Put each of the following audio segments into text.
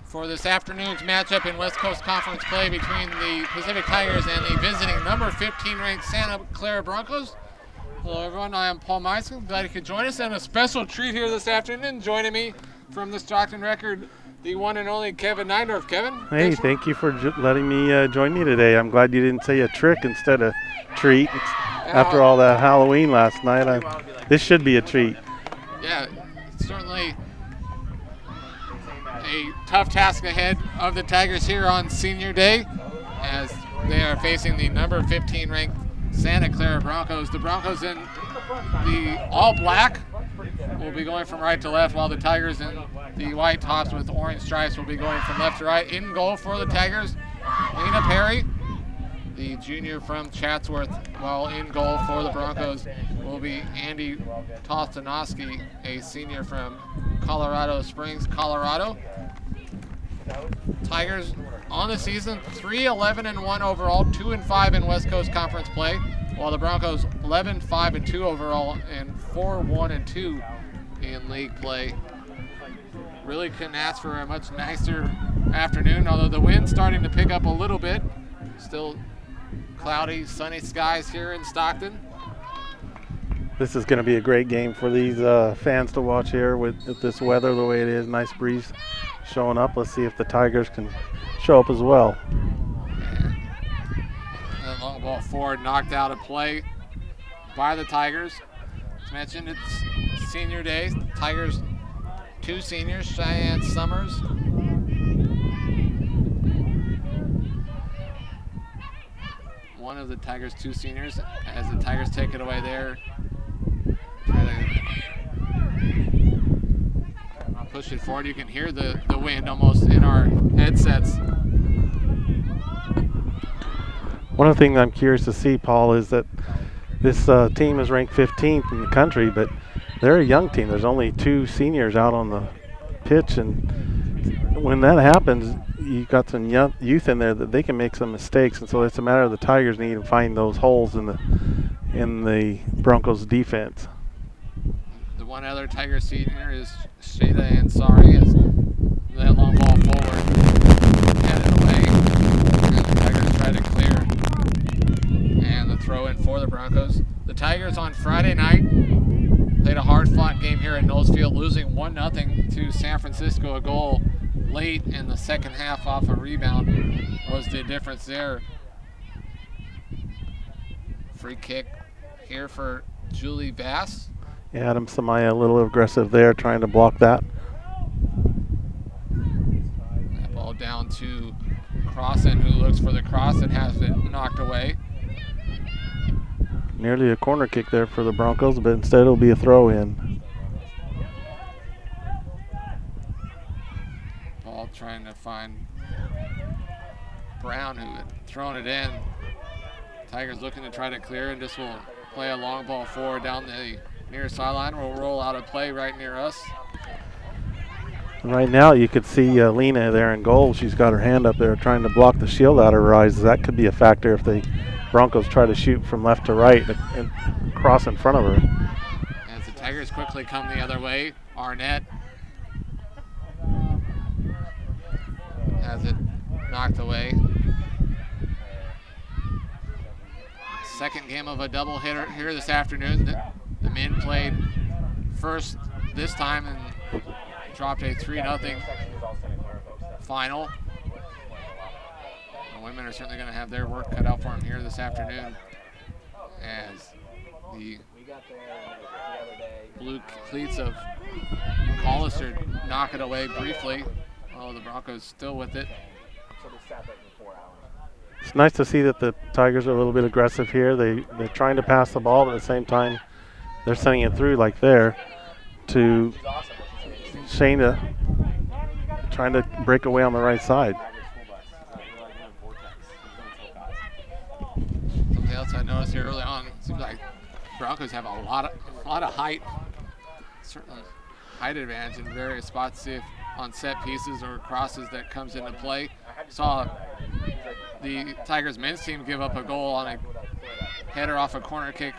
for this afternoon's matchup in West Coast Conference play between the Pacific Tigers and the visiting number 15 ranked Santa Clara Broncos. Hello everyone, I am Paul Meisel. Glad you could join us, and a special treat here this afternoon. Joining me from the Stockton Record, the one and only Kevin Neindorf. Kevin? Hey, thank you for letting me join you today. I'm glad you didn't say a trick instead of treat. After all that Halloween last night, this should be a treat. Yeah, certainly a tough task ahead of the Tigers here on Senior Day, as they are facing the number 15 ranked Santa Clara Broncos. The Broncos in the all black will be going from right to left, while the Tigers in the white tops with orange stripes will be going from left to right. In goal for the Tigers, Lena Perry, the junior from Chatsworth, while in goal for the Broncos will be Andy Tostanowski, a senior from Colorado Springs, Colorado. Tigers on the season 3-11-1 overall, 2-5 in West Coast Conference play, while the Broncos 11-5-2 overall and 4-1-2 in league play. Really couldn't ask for a much nicer afternoon, although the wind's starting to pick up a little bit. Still cloudy, sunny skies here in Stockton. This is going to be a great game for these fans to watch here with this weather the way it is. Nice breeze showing up. Let's see if the Tigers can show up as well. And long ball forward, knocked out of play by the Tigers. As mentioned, it's Senior Day. Tigers, two seniors, Cheyenne Summers. One of the Tigers' two seniors, as the Tigers take it away there. Try to push it forward. You can hear the wind almost in our headsets. One of the things I'm curious to see, Paul, is that this team is ranked 15th in the country, but they're a young team. There's only two seniors out on the pitch, and when that happens, you got some young youth in there that they can make some mistakes, and so it's a matter of the Tigers need to find those holes in the Broncos defense. The one other Tiger senior is Shada Ansari, as that long ball forward headed away, and the Tigers try to clear, and the throw in for the Broncos. The Tigers on Friday night played a hard-fought game here at Knowles Field, losing 1-0 to San Francisco. A goal late in the second half off a rebound was the difference there. Free kick here for Julie Bass. Yeah, Adam Samaya a little aggressive there, trying to block that. That ball down to Crossan, who looks for the cross and has it knocked away. Nearly a corner kick there for the Broncos, but instead it'll be a throw-in. Ball trying to find Brown, who had thrown it in. Tigers looking to try to clear, and this will play a long ball forward down the near sideline. Will roll out of play right near us. Right now you could see Lena there in goal. She's got her hand up there trying to block the shield out of her eyes. That could be a factor if the Broncos try to shoot from left to right and cross in front of her. As the Tigers quickly come the other way, Arnett has it knocked away. Second game of a doubleheader here this afternoon. The men played first this time and dropped a 3-0 final. The women are certainly going to have their work cut out for them here this afternoon, as the blue cleats of Hollister knock it away briefly. Oh, the Broncos still with it. It's nice to see that the Tigers are a little bit aggressive here. They're trying to pass the ball, but at the same time, they're sending it through like there to Shayna, trying to break away on the right side. Something else I noticed here early on, it seems like Broncos have a lot of height, certainly height advantage in various spots. See if on set pieces or crosses that comes into play. Saw the Tigers men's team give up a goal on a header off a corner kick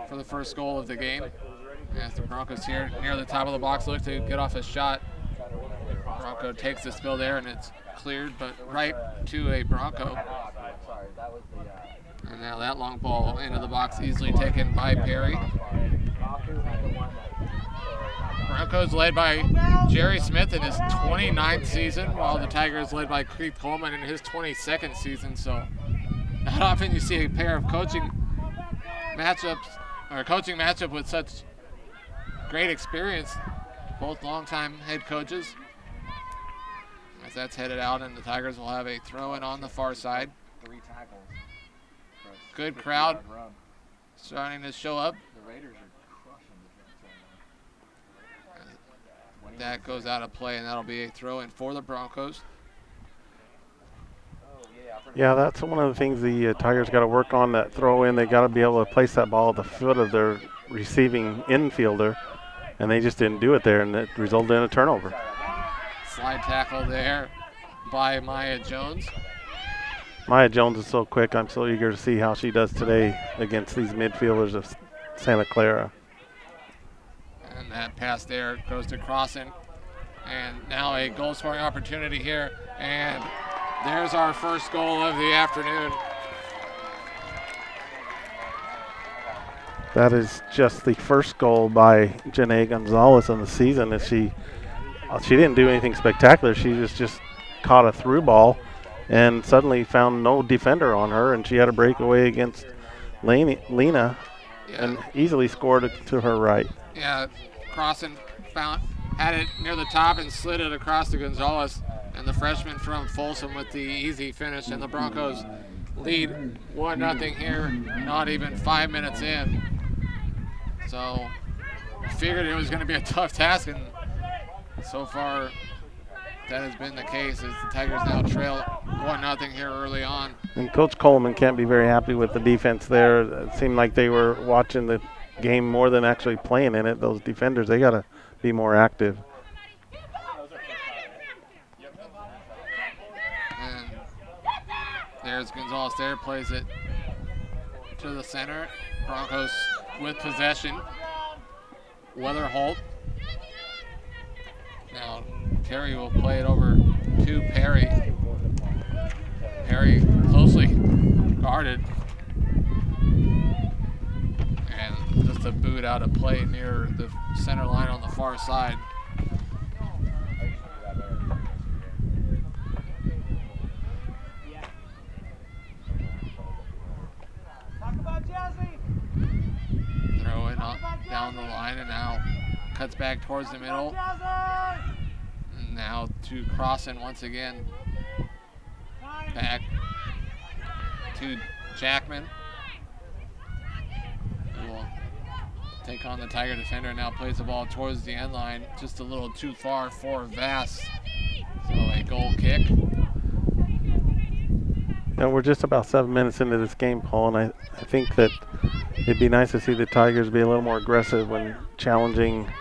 for the first goal of the game. As the Broncos here near the top of the box look to get off a shot Bronco takes the spill there, and it's cleared, but right to a Bronco. And now that long ball into the box, easily taken by Perry. Broncos led by Jerry Smith in his 29th season, while the Tigers led by Keith Coleman in his 22nd season. So not often you see a pair of coaching matchup with such great experience, both longtime head coaches. As that's headed out, and the Tigers will have a throw-in on the far side. Good crowd starting to show up. That goes out of play, and that'll be a throw-in for the Broncos. Yeah, that's one of the things the Tigers got to work on, that throw-in. They got to be able to place that ball at the foot of their receiving infielder, and they just didn't do it there, and it resulted in a turnover. Slide tackle there by Maya Jones. Maya Jones is so quick. I'm so eager to see how she does today against these midfielders of Santa Clara. And that pass there goes to Crossan. And now a goal scoring opportunity here. And there's our first goal of the afternoon. That is just the first goal by Janae Gonzalez in the season. And she didn't do anything spectacular. She just caught a through ball and suddenly found no defender on her, and she had a breakaway against Lena and easily scored it to her right. Yeah, Crossan had it near the top and slid it across to Gonzalez, and the freshman from Folsom with the easy finish, and the Broncos lead 1-0 here, not even 5 minutes in. So figured it was going to be a tough task, and so far that has been the case, as the Tigers now trail 1-0 here early on. And Coach Coleman can't be very happy with the defense there. It seemed like they were watching the game more than actually playing in it. Those defenders, they got to be more active. And there's Gonzalez there, plays it to the center. Broncos with possession. Weatherholt. Now Terry will play it over to Perry. Perry closely guarded. And just a boot out of play near the center line on the far side. Throw it down the line, and now cuts back towards the middle. And now to Crossan once again. Back to Jackman, who will take on the Tiger defender, and now plays the ball towards the end line, just a little too far for Vass. So a goal kick. And we're just about 7 minutes into this game, Paul, and I think that it'd be nice to see the Tigers be a little more aggressive when challenging.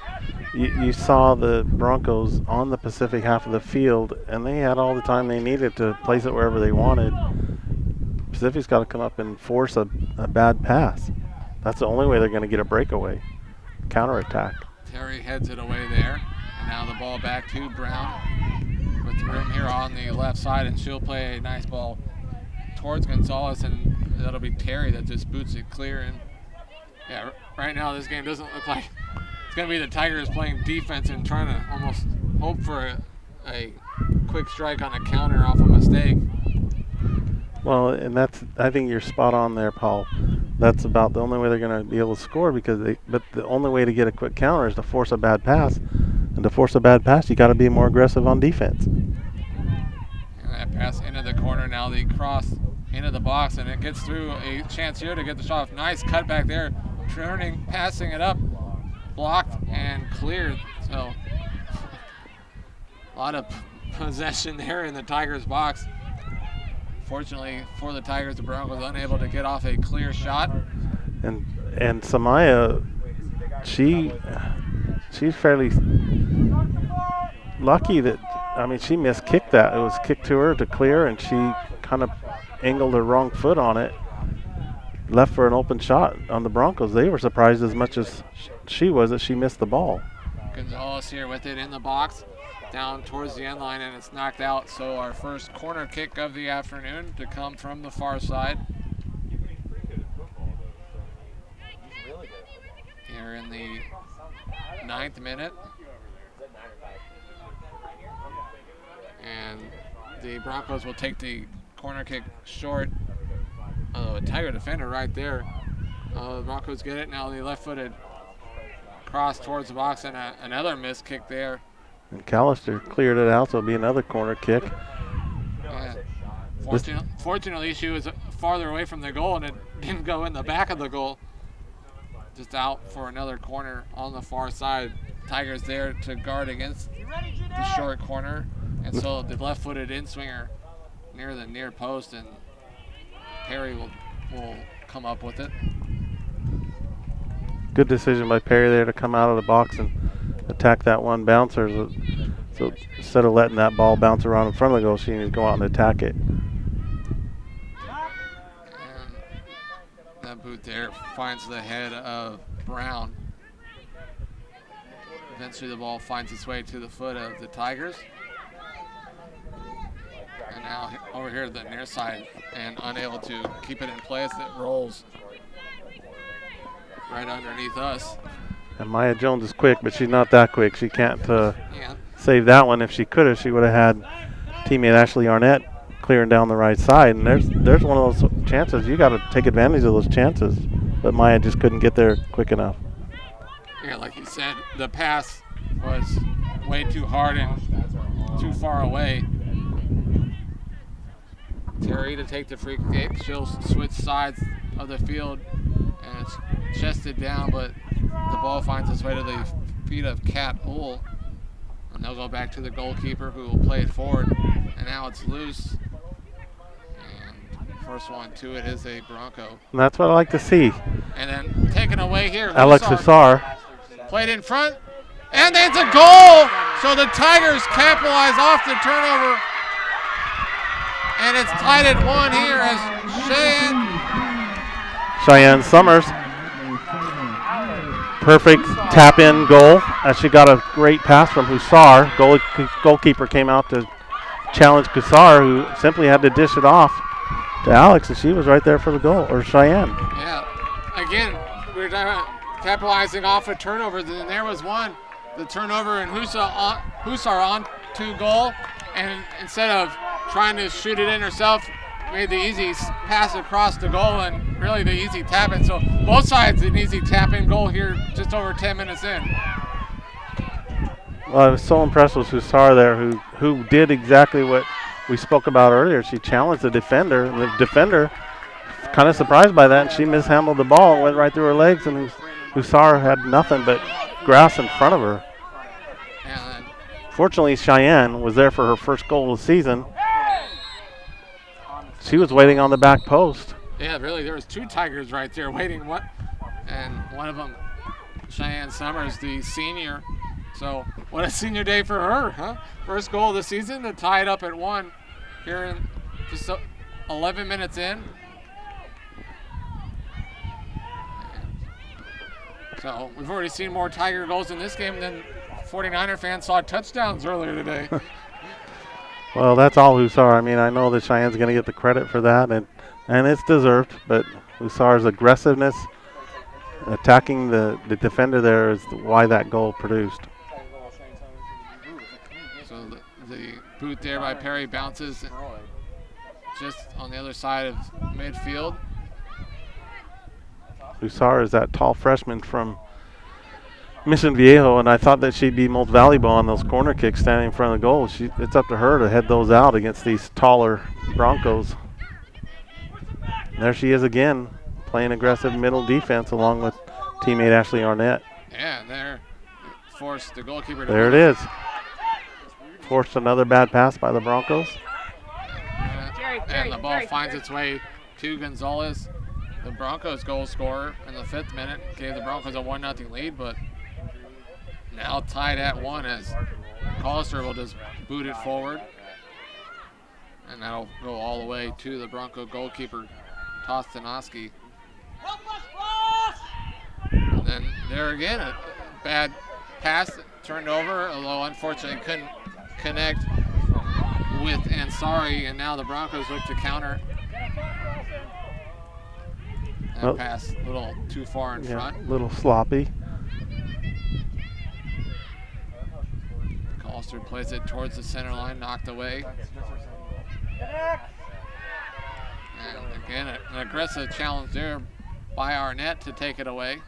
You saw the Broncos on the Pacific half of the field, and they had all the time they needed to place it wherever they wanted. Pacific's got to come up and force a bad pass. That's the only way they're going to get a breakaway, counterattack. Terry heads it away there, and now the ball back to Brown with room here on the left side, and she'll play a nice ball towards Gonzalez, and that'll be Terry that just boots it clear. And yeah, right now this game doesn't look like it's going to be the Tigers playing defense and trying to almost hope for a quick strike on a counter off a mistake. Well, and I think you're spot on there, Paul. That's about the only way they're going to be able to score, but the only way to get a quick counter is to force a bad pass. And to force a bad pass, you got to be more aggressive on defense. And that pass into the corner, now the cross into the box, and it gets through. A chance here to get the shot off. Nice cut back there, turning, passing it up, blocked and cleared. So a lot of possession there in the Tigers box. Fortunately for the Tigers, the Broncos unable to get off a clear shot. And Samaya, she's fairly lucky that, I mean, she miskicked that. It was kicked to her to clear, and she kind of angled her wrong foot on it, left for an open shot on the Broncos. They were surprised as much as she was that she missed the ball. Gonzalez here with it in the box, down towards the end line, and it's knocked out. So our first corner kick of the afternoon to come from the far side. Here in the 9th minute. And the Broncos will take the corner kick short. A Tiger defender right there. The Broncos get it. Now the left-footed cross towards the box, and another missed kick there. And Callister cleared it out, so it'll be another corner kick. Yeah. Fortunately, she was farther away from the goal, and it didn't go in the back of the goal. Just out for another corner on the far side. Tigers there to guard against the short corner. And so the left-footed in-swinger near the near post, and Perry will come up with it. Good decision by Perry there to come out of the box and attack that one bouncer. So instead of letting that ball bounce around in front of the goal, she needs to go out and attack it. And that boot there finds the head of Brown. Eventually the ball finds its way to the foot of the Tigers. And now over here to the near side, and unable to keep it in place, it rolls right underneath us. And Maya Jones is quick, but she's not that quick. She can't save that one. If she could have, she would have had teammate Ashley Arnett clearing down the right side. And there's one of those chances. You got to take advantage of those chances. But Maya just couldn't get there quick enough. Yeah, like you said, the pass was way too hard and too far away. Terry to take the free kick. She'll switch sides of the field, and it's chested down, but the ball finds its way to the feet of Kat Ull, and they'll go back to the goalkeeper, who will play it forward. And now it's loose, and first one to it is a Bronco. And that's what I like to see. And then taken away here, Alex Hussar played in front, and it's a goal. So the Tigers capitalize off the turnover. And it's tied at 1 here as Cheyenne Summers. Perfect tap-in goal as she got a great pass from Hussar. Goalkeeper came out to challenge Hussar, who simply had to dish it off to Alex, and she was right there for the goal, or Cheyenne. Yeah, again, we were capitalizing off a turnover, and there was one. The turnover, and Hussar on to goal, and instead of trying to shoot it in herself, made the easy pass across the goal, and really the easy tap in. So both sides an easy tap in goal here just over 10 minutes in. Well, I was so impressed with Hussar there, who did exactly what we spoke about earlier. She challenged the defender, and the defender kind of surprised by that, and she mishandled the ball and went right through her legs, and Hussar had nothing but grass in front of her. Fortunately, Cheyenne was there for her first goal of the season. She was waiting on the back post. Yeah, really, there was 2 Tigers right there waiting. And one of them, Cheyenne Summers, the senior. So what a senior day for her, huh? First goal of the season to tie it up at 1 here in just 11 minutes in. So we've already seen more Tiger goals in this game than 49er fans saw touchdowns earlier today. Well, that's all Hussar. I mean, I know that Cheyenne's going to get the credit for that, and it's deserved, but Hussar's aggressiveness, attacking the defender there is why that goal produced. So the boot there by Perry bounces just on the other side of midfield. Hussar is that tall freshman from Mission Viejo, and I thought that she'd be most valuable on those corner kicks standing in front of the goal. It's up to her to head those out against these taller Broncos. And there she is again, playing aggressive middle defense along with teammate Ashley Arnett. Yeah, there forced the goalkeeper to. There it is. Forced another bad pass by the Broncos. And the ball finds its way to Gonzalez, the Broncos goal scorer in the 5th minute. Gave the Broncos a 1-0 lead, but now tied at 1 as Callister will just boot it forward. And that'll go all the way to the Bronco goalkeeper, Tostanoski. And then there again, a bad pass turned over, although unfortunately couldn't connect with Ansari, and now the Broncos look to counter. That pass a little too far in front. A little sloppy. Hollister plays it towards the center line, knocked away. And again, an aggressive challenge there by Arnett to take it away.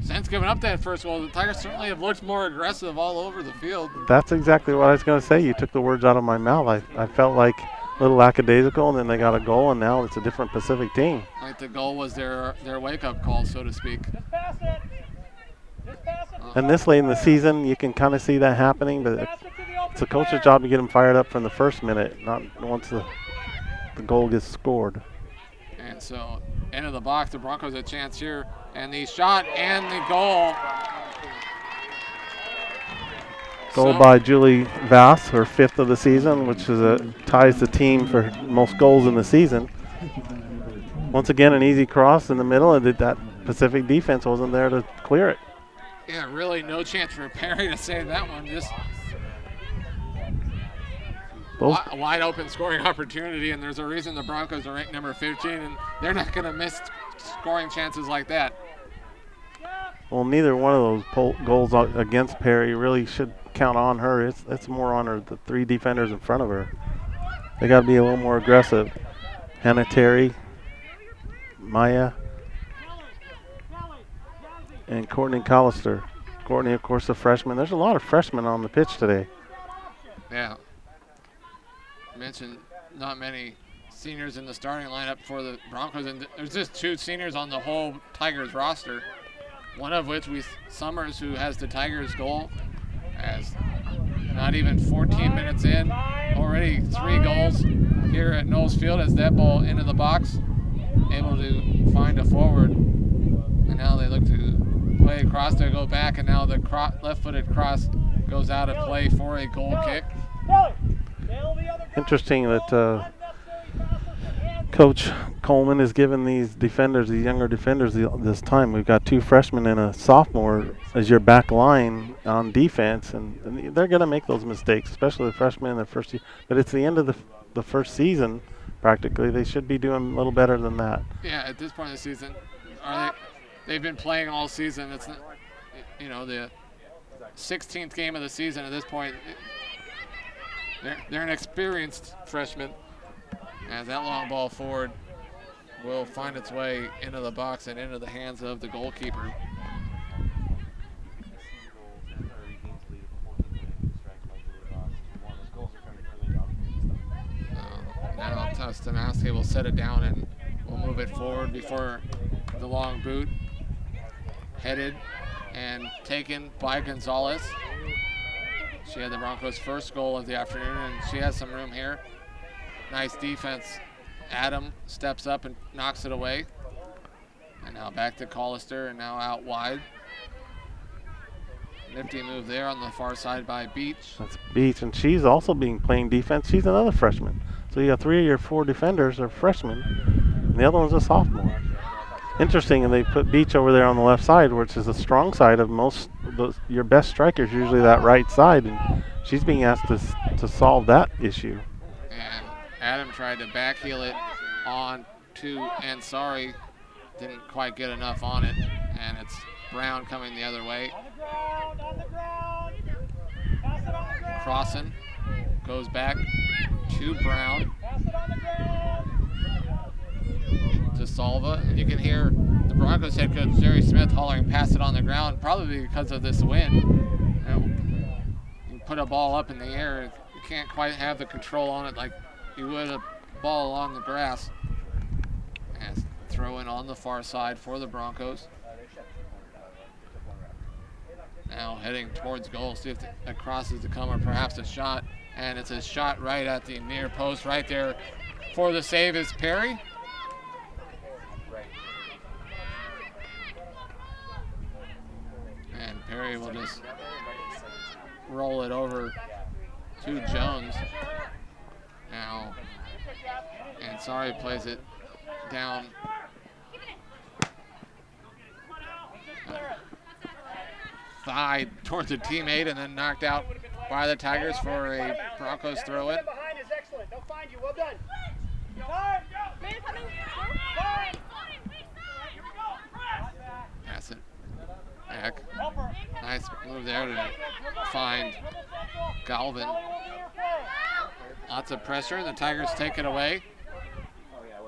Since giving up that first goal, the Tigers certainly have looked more aggressive all over the field. That's exactly what I was going to say. You took the words out of my mouth. I felt like a little lackadaisical, and then they got a goal, and now it's a different Pacific team. Like the goal was their wake-up call, so to speak. And this late in the season, you can kind of see that happening, but it's a coach's job to get them fired up from the first minute, not once the goal gets scored. And so, into the box, the Broncos a chance here, and the shot and the goal. Goal by Julie Vass, her 5th of the season, which is ties the team for most goals in the season. Once again, an easy cross in the middle, and that Pacific defense wasn't there to clear it. Yeah, really no chance for Perry to save that one. Just a wide open scoring opportunity, and there's a reason the Broncos are ranked number 15, and they're not going to miss scoring chances like that. Well, neither one of those goals against Perry really should count on her. It's more on the 3 defenders in front of her. They got to be a little more aggressive. Hannah Terry, Maya, and Courtney Collister. Courtney, of course, a freshman. There's a lot of freshmen on the pitch today. Yeah. I mentioned not many seniors in the starting lineup for the Broncos, and there's just 2 seniors on the whole Tigers roster. One of which Summers, who has the Tigers goal, as not even 14 minutes in, already 3 goals here at Knowles Field as that ball into the box, able to find a forward. And now they look to play across, they go back, and now the left-footed cross goes out of play for a goal kick. Interesting that Coach Coleman is giving these younger defenders this time. We've got 2 freshmen and a sophomore as your back line on defense, and they're going to make those mistakes, especially the freshmen in their first year. But it's the end of the first season, practically. They should be doing a little better than that. Yeah, at this point in the season, they've been playing all season. It's the 16th game of the season at this point. They're an experienced freshman. As that long ball forward will find its way into the box and into the hands of the goalkeeper. Now Tustin will set it down and will move it forward before the long boot. Headed and taken by Gonzalez. She had the Broncos' first goal of the afternoon, and she has some room here. Nice defense. Adam steps up and knocks it away. And now back to Collister, and now out wide. Nifty move there on the far side by Beach. That's Beach, and she's also playing defense. She's another freshman. So you got 3 of your 4 defenders are freshmen, and the other one's a sophomore. Interesting, and they put Beach over there on the left side, which is the strong side of your best strikers, usually that right side, and she's being asked to solve that issue. And Adam tried to backheel it on to Ansari, didn't quite get enough on it, and it's Brown coming the other way. Crossing, goes back to Brown. To Salva, and you can hear the Broncos head coach Jerry Smith hollering, "Pass it on the ground," probably because of this wind. You put a ball up in the air, you can't quite have the control on it like you would a ball on the grass. And throw in on the far side for the Broncos. Now heading towards goal, see if a cross is to come or perhaps a shot, and it's a shot right at the near post right there. For the save is Perry. And Perry will just roll it over to Jones. Now, Ansari plays it down. thigh towards a teammate and then knocked out by the Tigers for a Broncos throw-in. Pass it back. Nice move there to find Galvin. Lots of pressure, and the Tigers take it away.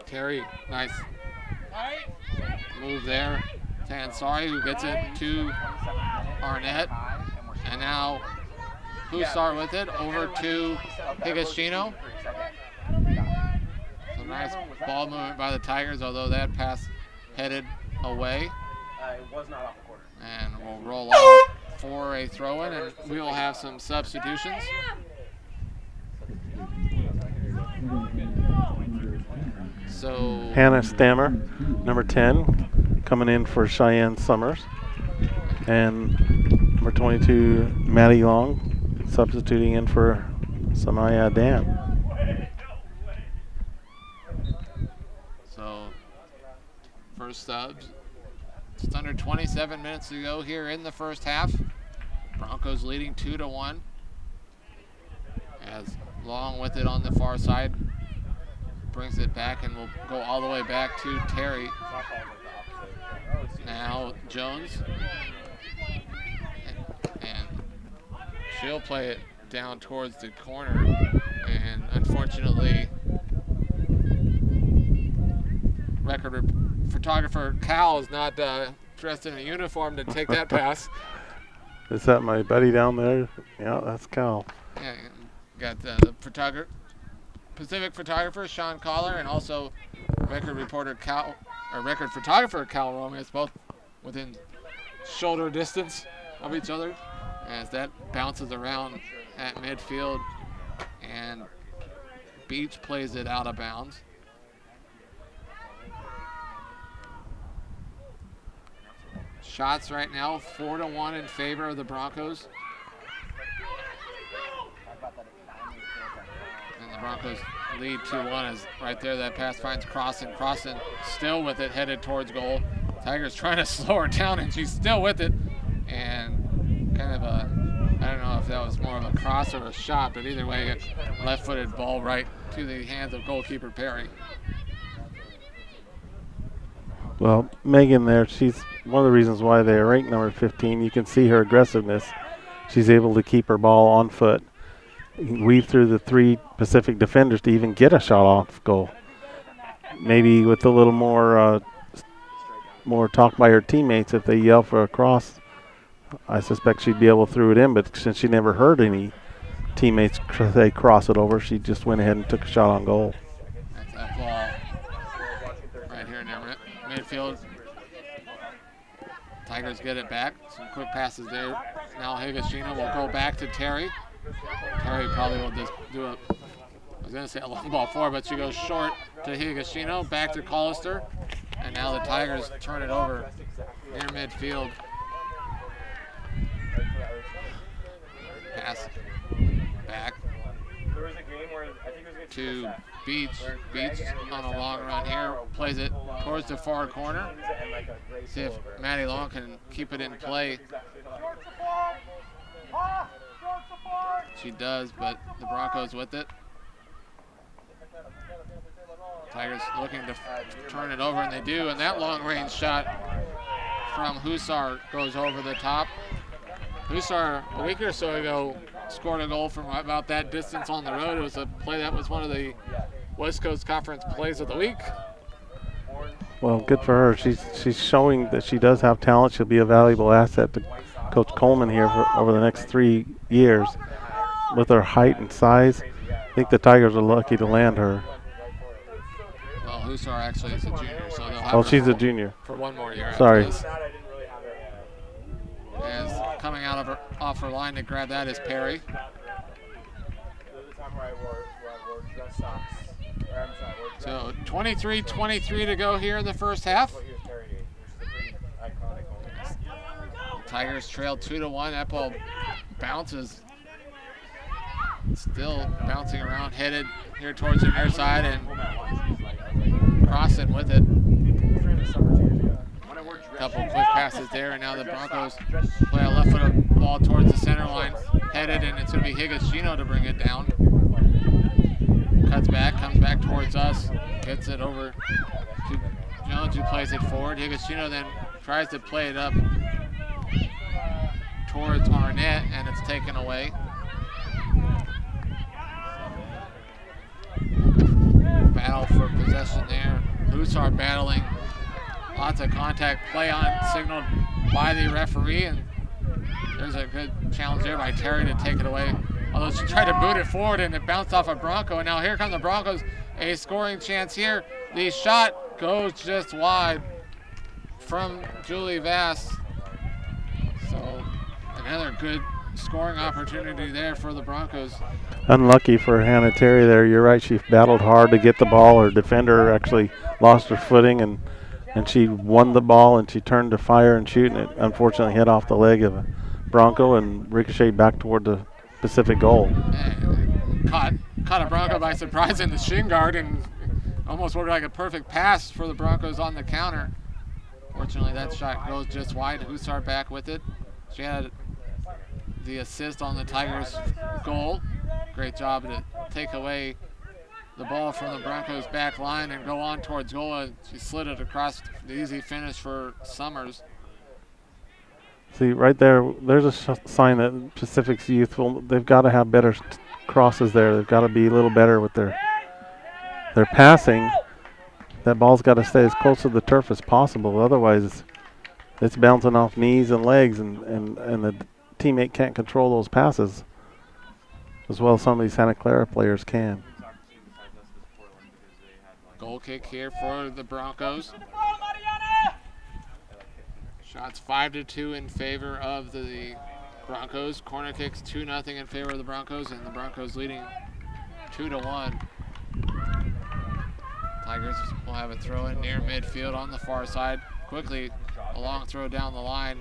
Terry, nice move there to Ansari, who gets it to Arnett. And now Hussar with it over to Higashino. So nice ball movement by the Tigers, although that pass headed away. And we'll roll out for a throw-in, and we will have some substitutions. So Hannah Stammer, number 10, coming in for Cheyenne Summers. And number 22, Maddie Long, substituting in for Samaya Dan. So first subs. Just under 27 minutes to go here in the first half. Broncos leading 2-1. As Long with it on the far side. Brings it back and will go all the way back to Terry. Now Jones. And she'll play it down towards the corner. And unfortunately, record photographer Cal is not dressed in a uniform to take that pass. Is that my buddy down there? Yeah, that's Cal. Yeah, got the Pacific photographer Sean Collar, and also record photographer Cal Romance, both within shoulder distance of each other, as that bounces around at midfield, and Beach plays it out of bounds. Shots right now 4-1 in favor of the Broncos. And the Broncos lead 2-1 as right there that pass finds Crossan. Crossan still with it, headed towards goal. Tigers trying to slow her down, and she's still with it. And kind of a, I don't know if that was more of a cross or a shot, but either way, a left-footed ball right to the hands of goalkeeper Perry. Well, Megan there, she's one of the reasons why they're ranked number 15. You can see her aggressiveness. She's able to keep her ball on foot, weave through the three Pacific defenders to even get a shot off goal. Maybe with a little more talk by her teammates, if they yell for a cross, I suspect she'd be able to throw it in, but since she never heard any teammates say cross it over, she just went ahead and took a shot on goal. That's that ball right here near midfield. Tigers get it back. Some quick passes there. Now Higashino will go back to Terry. Terry probably will just do I was going to say a long ball forward, but she goes short to Higashino, back to Collister. And now the Tigers turn it over near midfield. Pass back to Beach. Beach on a long run here, plays it towards the far corner. See if Maddie Long can keep it in play. She does, but the Broncos with it. Tigers looking to turn it over, and they do, and that long-range shot from Hussar goes over the top. Hussar, a week or so ago, scored a goal from about that distance on the road. It was a play that was one of the West Coast Conference plays of the week. Well, good for her. She's showing that she does have talent. She'll be a valuable asset to Coach Coleman here over the next 3 years. With her height and size, I think the Tigers are lucky to land her. Well, Hussar actually is a junior, so they'll have she's a junior. For one more year. Sorry. As coming out of off her line to grab that is Perry. So 23-23 to go here in the first half. Tigers trail 2-1. That ball bounces. Still bouncing around, headed here towards the near side, and Crossan with it. couple quick passes there, and now the Broncos play a left-footed ball towards the center line, headed, and it's going to be Higashino to bring it down. Cuts back, comes back towards us, gets it over to Jones, who plays it forward. Higashino then tries to play it up towards Arnett, and it's taken away. Battle for possession there. Hussar battling. Lots of contact. Play on signaled by the referee, and there's a good challenge there by Terry to take it away. Although she tried to boot it forward and it bounced off a Bronco, and now here come the Broncos. A scoring chance here. The shot goes just wide from Julie Vass. So another good scoring opportunity there for the Broncos. Unlucky for Hannah Terry there. You're right, she battled hard to get the ball. Her defender actually lost her footing, and she won the ball, and she turned to fire and shoot, and it unfortunately hit off the leg of a Bronco and ricocheted back toward the Pacific goal. And caught a Bronco by surprise in the shin guard, and almost worked like a perfect pass for the Broncos on the counter. Fortunately, that shot goes just wide. Hussar back with it. She had the assist on the Tigers' goal. Great job to take away the ball from the Broncos' back line and go on towards goal. And she slid it across the easy finish for Summers. See, right there, there's a sign that Pacific's youthful. They've got to have better crosses there. They've got to be a little better with their passing. That ball's got to stay as close to the turf as possible. Otherwise, it's bouncing off knees and legs, and the teammate can't control those passes as well as some of these Santa Clara players can. Goal kick here for the Broncos. Shots 5-2 in favor of the Broncos. Corner kicks 2-0 in favor of the Broncos, and the Broncos leading 2-1. Tigers will have a throw in near midfield on the far side. Quickly, a long throw down the line,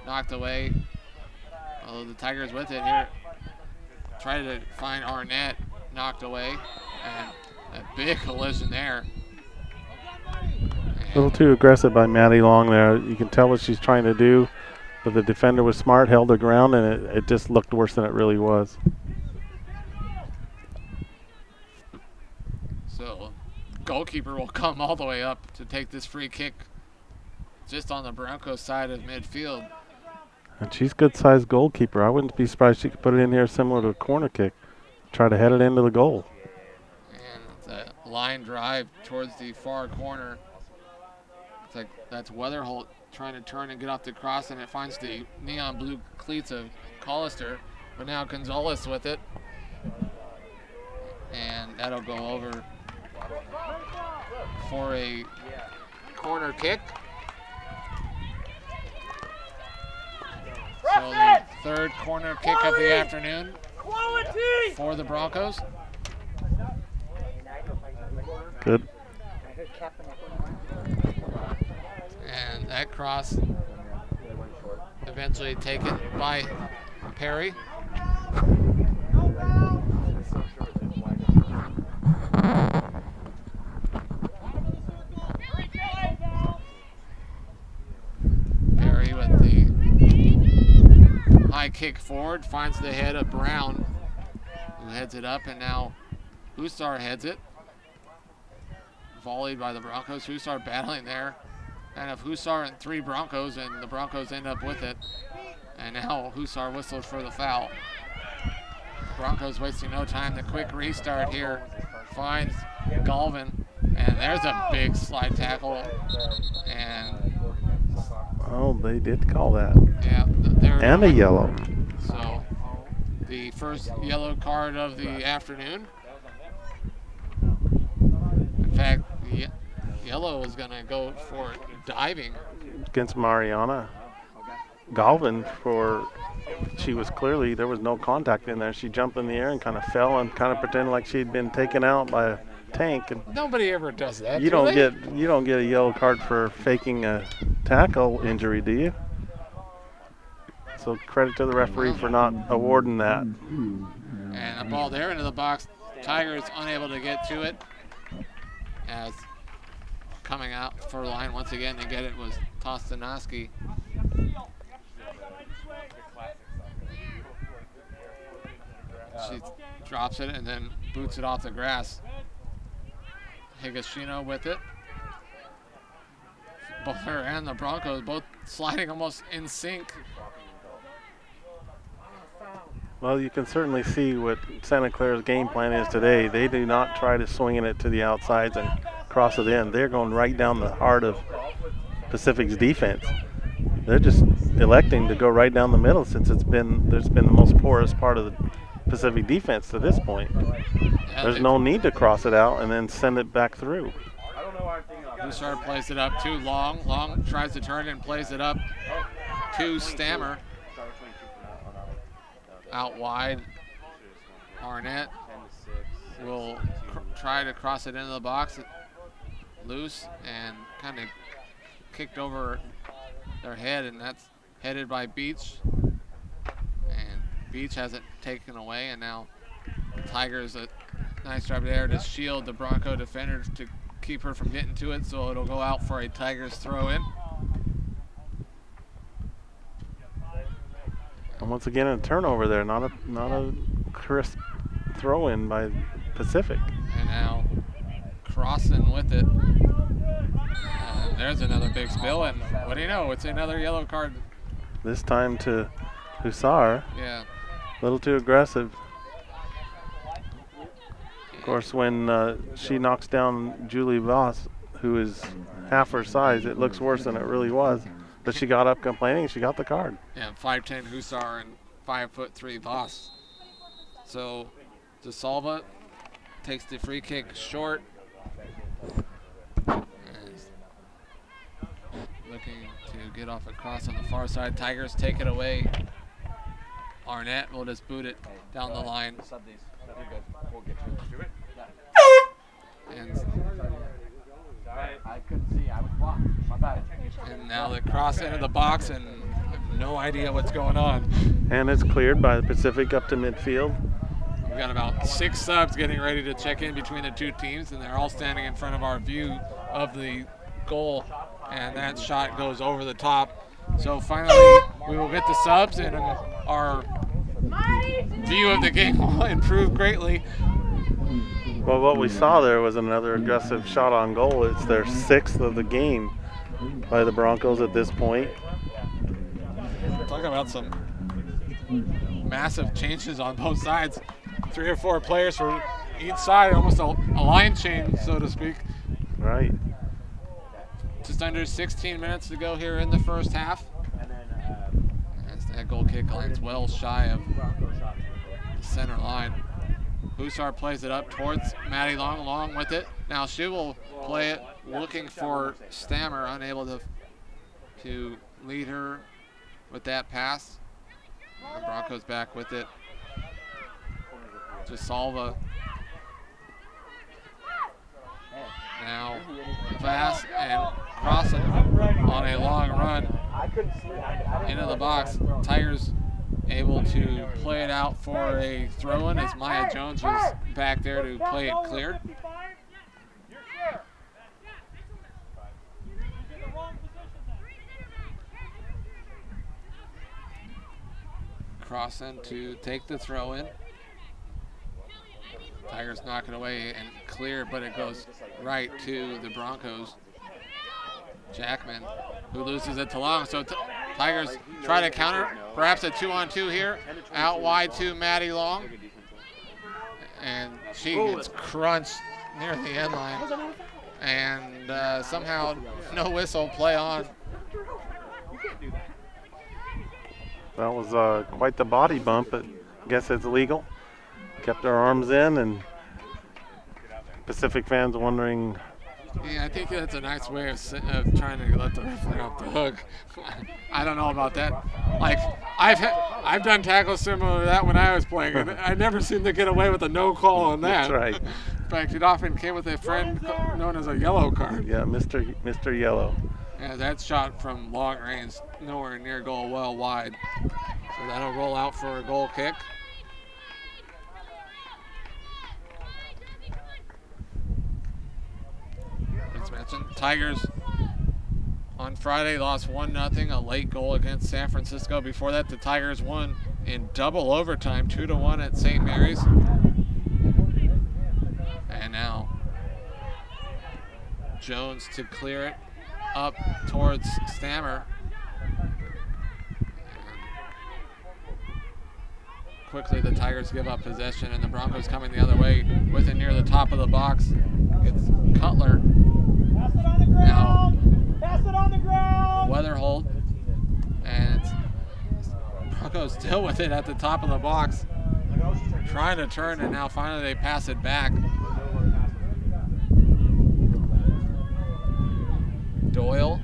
knocked away. Although the Tigers with it here, try to find Arnett, knocked away, and a big collision there. A little too aggressive by Maddie Long there. You can tell what she's trying to do, but the defender was smart, held her ground, and it just looked worse than it really was. So, goalkeeper will come all the way up to take this free kick just on the Broncos side of midfield. And she's a good-sized goalkeeper. I wouldn't be surprised she could put it in here similar to a corner kick. Try to head it into the goal. And it's a line drive towards the far corner. It's like that's Weatherholt trying to turn and get off the cross, and it finds the neon blue cleats of Collister. But now Gonzalez with it. And that'll go over for a corner kick. So the third corner kick of the afternoon for the Broncos. Good. And that cross eventually taken by Perry. Perry with the high kick forward, finds the head of Brown, who heads it up, and now Hussar heads it. Volleyed by the Broncos. Hussar battling there. Kind of Hussar and three Broncos, and the Broncos end up with it. And now Hussar whistles for the foul. Broncos wasting no time. The quick restart here finds Galvin, and there's a big slide tackle. And oh, they did call that. yeah, and a yellow. So the first yellow card of the afternoon. In fact, the yellow is going to go for diving Against Mariana. Galvin she was clearly, there was no contact in there. She jumped in the air and kind of fell and kind of pretended like she'd been taken out by a tank. And nobody ever does that. you don't get a yellow card for faking a tackle injury, do you? So credit to the referee for not awarding that. And the ball there into the box. Tigers unable to get to it as coming out for line once again to get it was Tostanoski. She drops it and then boots it off the grass. Higashino with it. Both her and the Broncos both sliding almost in sync. Well, you can certainly see what Santa Clara's game plan is today. They do not try to swing it to the outsides and cross it in. They're going right down the heart of Pacific's defense. They're just electing to go right down the middle since there's been the most porous part of the Pacific defense to this point. Yeah, there's no need to cross it out and then send it back through. Bouchard plays it up too long. Long tries to turn and plays it up to Stammer. Out wide. Arnett will try to cross it into the box. Loose and kind of kicked over their head, and that's headed by Beach. And Beach has it taken away, and now Tigers a nice drive there to shield the Bronco defender to keep her from getting to it, so it'll go out for a Tigers throw in. And once again, a turnover there, not a crisp throw in by Pacific. And now Crossan with it. And there's another big spill, and what do you know? It's another yellow card. This time to Hussar. Yeah. A little too aggressive. Of course, when she knocks down Julie Voss, who is half her size, it looks worse than it really was. But she got up complaining, she got the card. Yeah, 5'10" Hussar and 5'3" Voss. So DeSalva takes the free kick short. Looking to get off a cross on the far side. Tigers take it away. Arnett will just boot it down the line. And I couldn't see. I was blocked. My bad. And now the cross into the box, and no idea what's going on. And it's cleared by the Pacific up to midfield. We've got about 6 subs getting ready to check in between the two teams, and they're all standing in front of our view of the goal, and that shot goes over the top. So finally, we will get the subs, and our view of the game will improve greatly. Well, what we saw there was another aggressive shot on goal. It's their 6th of the game by the Broncos at this point. Talking about some massive changes on both sides. 3 or 4 players for each side, almost a line change, so to speak. Right. Just under 16 minutes to go here in the first half. As that goal kick lands well shy of the center line. Hussar plays it up towards Maddie Long. Long with it. Now she will play it looking for Stammer, unable to lead her with that pass. The Broncos back with it. DeSalva now fast and crossing on a long run into the box. Tigers able to play it out for a throw-in as Maya Jones was back there to play it cleared. Crossan to take the throw-in. Tigers knock it away and clear, but it goes right to the Broncos. Jackman, who loses it to Long. So Tigers try to counter, perhaps a 2-on-2 here. Out wide to Maddie Long. And she gets crunched near the end line. And somehow no whistle, play on. That was quite the body bump, but I guess it's legal. Kept her arms in, and Pacific fans wondering. Yeah, I think that's a nice way of trying to let the referee off the hook. I don't know about that. Like, I've done tackles similar to that when I was playing, and I never seemed to get away with a no call on that. That's right. In fact, it often came with a friend known as a yellow card. Yeah, Mr. Yellow. Yeah, that shot from long range, nowhere near goal, well wide. So that'll roll out for a goal kick. Smith Tigers on Friday lost 1-0, a late goal against San Francisco. Before that, the Tigers won in double overtime, 2-1 at St. Mary's. And now Jones to clear it up towards Stammer. Quickly the Tigers give up possession, and the Broncos coming the other way with it near the top of the box. It's Cutler. Pass it on the ground. Now Pass it on the ground. Weatherholt, and it's Broncos still with it at the top of the box, trying to turn, and now finally they pass it back. Doyle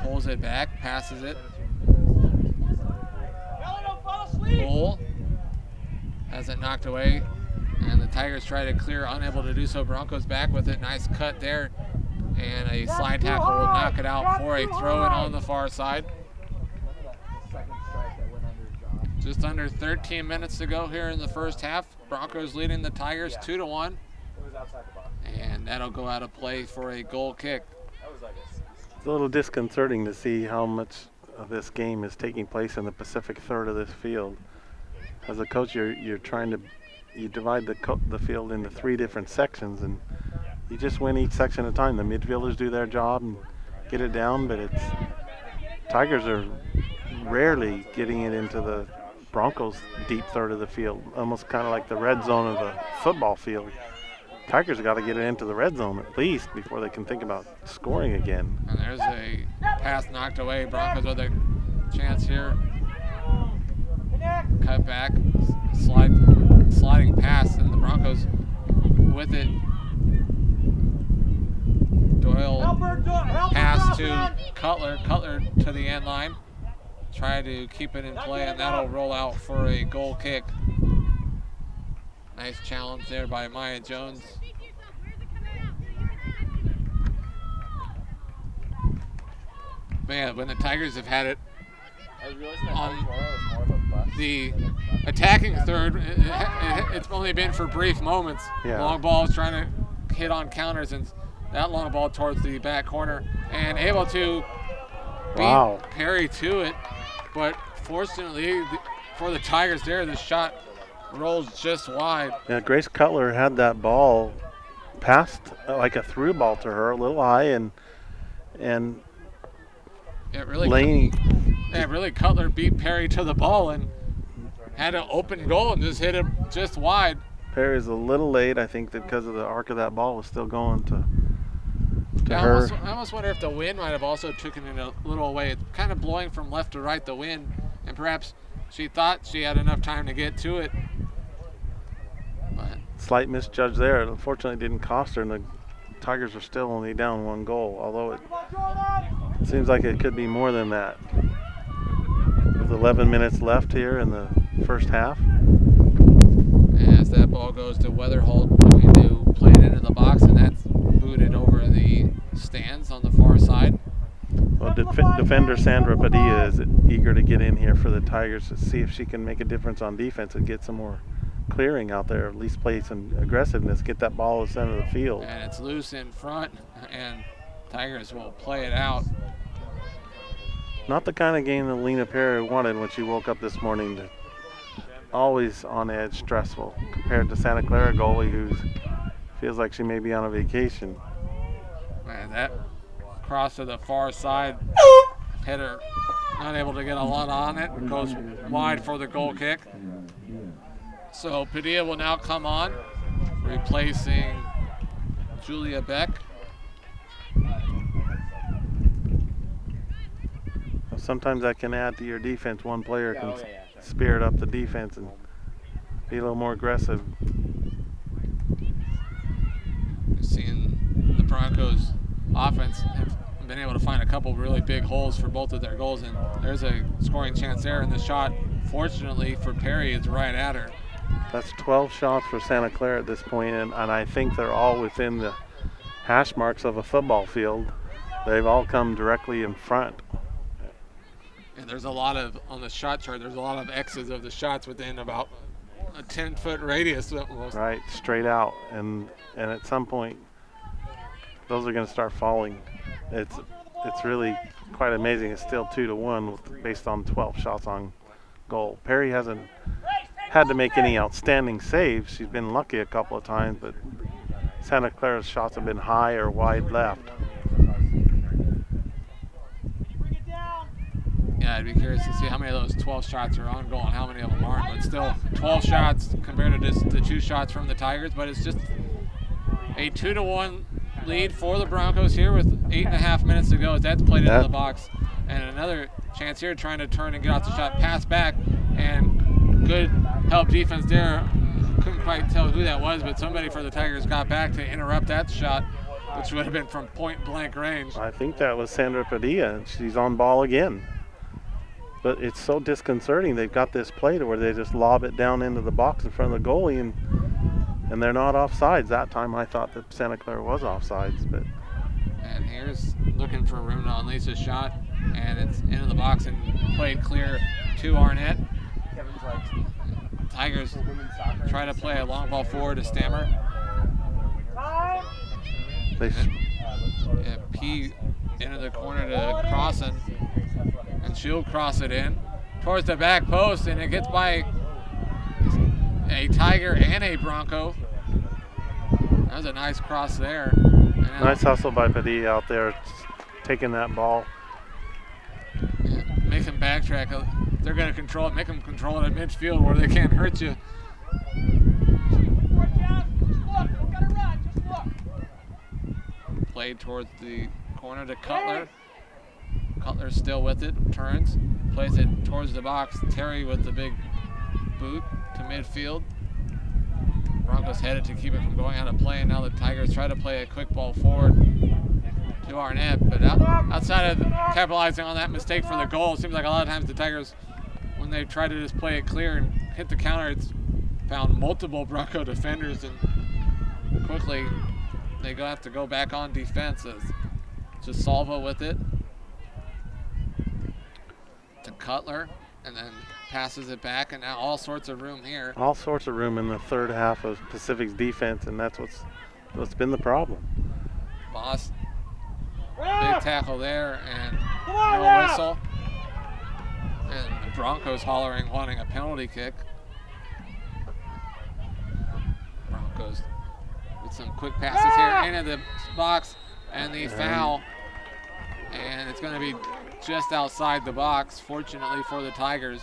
pulls it back, passes it. Bull has it knocked away, and the Tigers try to clear, unable to do so. Broncos back with it. Nice cut there, and a slide tackle will knock it out for a throw-in on the far side. Just under 13 minutes to go here in the first half. Broncos leading the Tigers 2-1, and that'll go out of play for a goal kick. It's a little disconcerting to see how much of this game is taking place in the Pacific third of this field. As a coach, you're trying to divide the field into 3 different sections, and you just win each section at a time. The midfielders do their job and get it down, but Tigers are rarely getting it into the Broncos' deep third of the field, almost kind of like the red zone of the football field. Tigers have got to get it into the red zone at least before they can think about scoring again. And there's a pass knocked away. Broncos with a chance here. Cut back, sliding pass, and the Broncos with it. Doyle pass to Cutler. Cutler to the end line. Try to keep it in play, and that'll roll out for a goal kick. Nice challenge there by Maya Jones. Man, when the Tigers have had it on the attacking third, it's only been for brief moments. Yeah. Long balls trying to hit on counters, and that long ball towards the back corner, and able to beat Perry to it. But fortunately for the Tigers there, the shot rolls just wide. Yeah, Grace Cutler had that ball passed like a through ball to her, a little high, and it really Laney. Yeah, really Cutler beat Perry to the ball and had an open goal and just hit it just wide. Perry's a little late, I think, that because of the arc of that ball was still going to her. I almost wonder if the wind might have also taken it a little away. It's kind of blowing from left to right, the wind, and perhaps she thought she had enough time to get to it. But Slight misjudge there. It unfortunately didn't cost her, and the Tigers are still only down 1 goal, although it seems like it could be more than that. With 11 minutes left here in the first half. As that ball goes to Weatherholt, looking to play it into the box, and that's booted over the stands on the far side. Well, defender Sandra Padilla is eager to get in here for the Tigers to see if she can make a difference on defense and get some more clearing out there, at least play some aggressiveness, get that ball to the center of the field. And it's loose in front, and Tigers will play it out. Not the kind of game that Lena Perry wanted when she woke up this morning. Always on edge, stressful, compared to Santa Clara goalie who feels like she may be on a vacation. And that cross to the far side, header not able to get a lot on it, goes wide for the goal kick. So Padilla will now come on, replacing Julia Beck. Sometimes that can add to your defense. One player can spirit up the defense and be a little more aggressive. We've seen the Broncos offense have been able to find a couple really big holes for both of their goals, and there's a scoring chance there, and the shot, fortunately for Perry, is right at her. That's 12 shots for Santa Clara at this point, and I think they're all within the hash marks of a football field. They've all come directly in front. And there's a lot of, on the shot chart, there's a lot of X's of the shots within about a 10-foot radius almost. Right, straight out. And at some point, those are going to start falling. It's really quite amazing. It's still 2-1 based on 12 shots on goal. Perry hasn't had to make any outstanding saves. She's been lucky a couple of times, but Santa Clara's shots have been high or wide left. Yeah, I'd be curious to see how many of those 12 shots are on goal and how many of them aren't. But still, 12 shots compared to just the 2 shots from the Tigers. But it's just a 2-1 lead for the Broncos here with 8.5 minutes to go as that's played into the box. And another chance here trying to turn and get off the shot, pass back, and good help defense there. Couldn't quite tell who that was, but somebody for the Tigers got back to interrupt that shot, which would have been from point blank range. I think that was Sandra Padilla. She's on ball again. But it's so disconcerting. They've got this play to where they just lob it down into the box in front of the goalie, and they're not offsides. That time I thought that Santa Clara was offsides. But and here's looking for room to unleash a shot, and it's into the box and played clear to Arnett. Tigers try to play a long ball forward to Stammer. P into the corner to Crossan, and she'll cross it in towards the back post, and it gets by a Tiger and a Bronco. That was a nice cross there. Nice hustle by Padilla out there, taking that ball. Yeah, make them backtrack. They're going to control it, make them control it at midfield where they can't hurt you. Played towards the corner to Cutler. Cutler's still with it, turns, plays it towards the box. Terry with the big boot to midfield. Broncos headed to keep it from going out of play, and now the Tigers try to play a quick ball forward to Arnett, but outside of capitalizing on that mistake for the goal, it seems like a lot of times the Tigers, when they try to just play it clear and hit the counter, it's found multiple Bronco defenders, and quickly they have to go back on defense. Just Salva with it to Cutler, and then passes it back, and now all sorts of room here. All sorts of room in the third half of Pacific's defense, and that's what's been the problem. Boss, big tackle there, and no whistle. And the Broncos hollering, wanting a penalty kick. Broncos with some quick passes here into the box, and the foul. And it's going to be just outside the box, fortunately for the Tigers.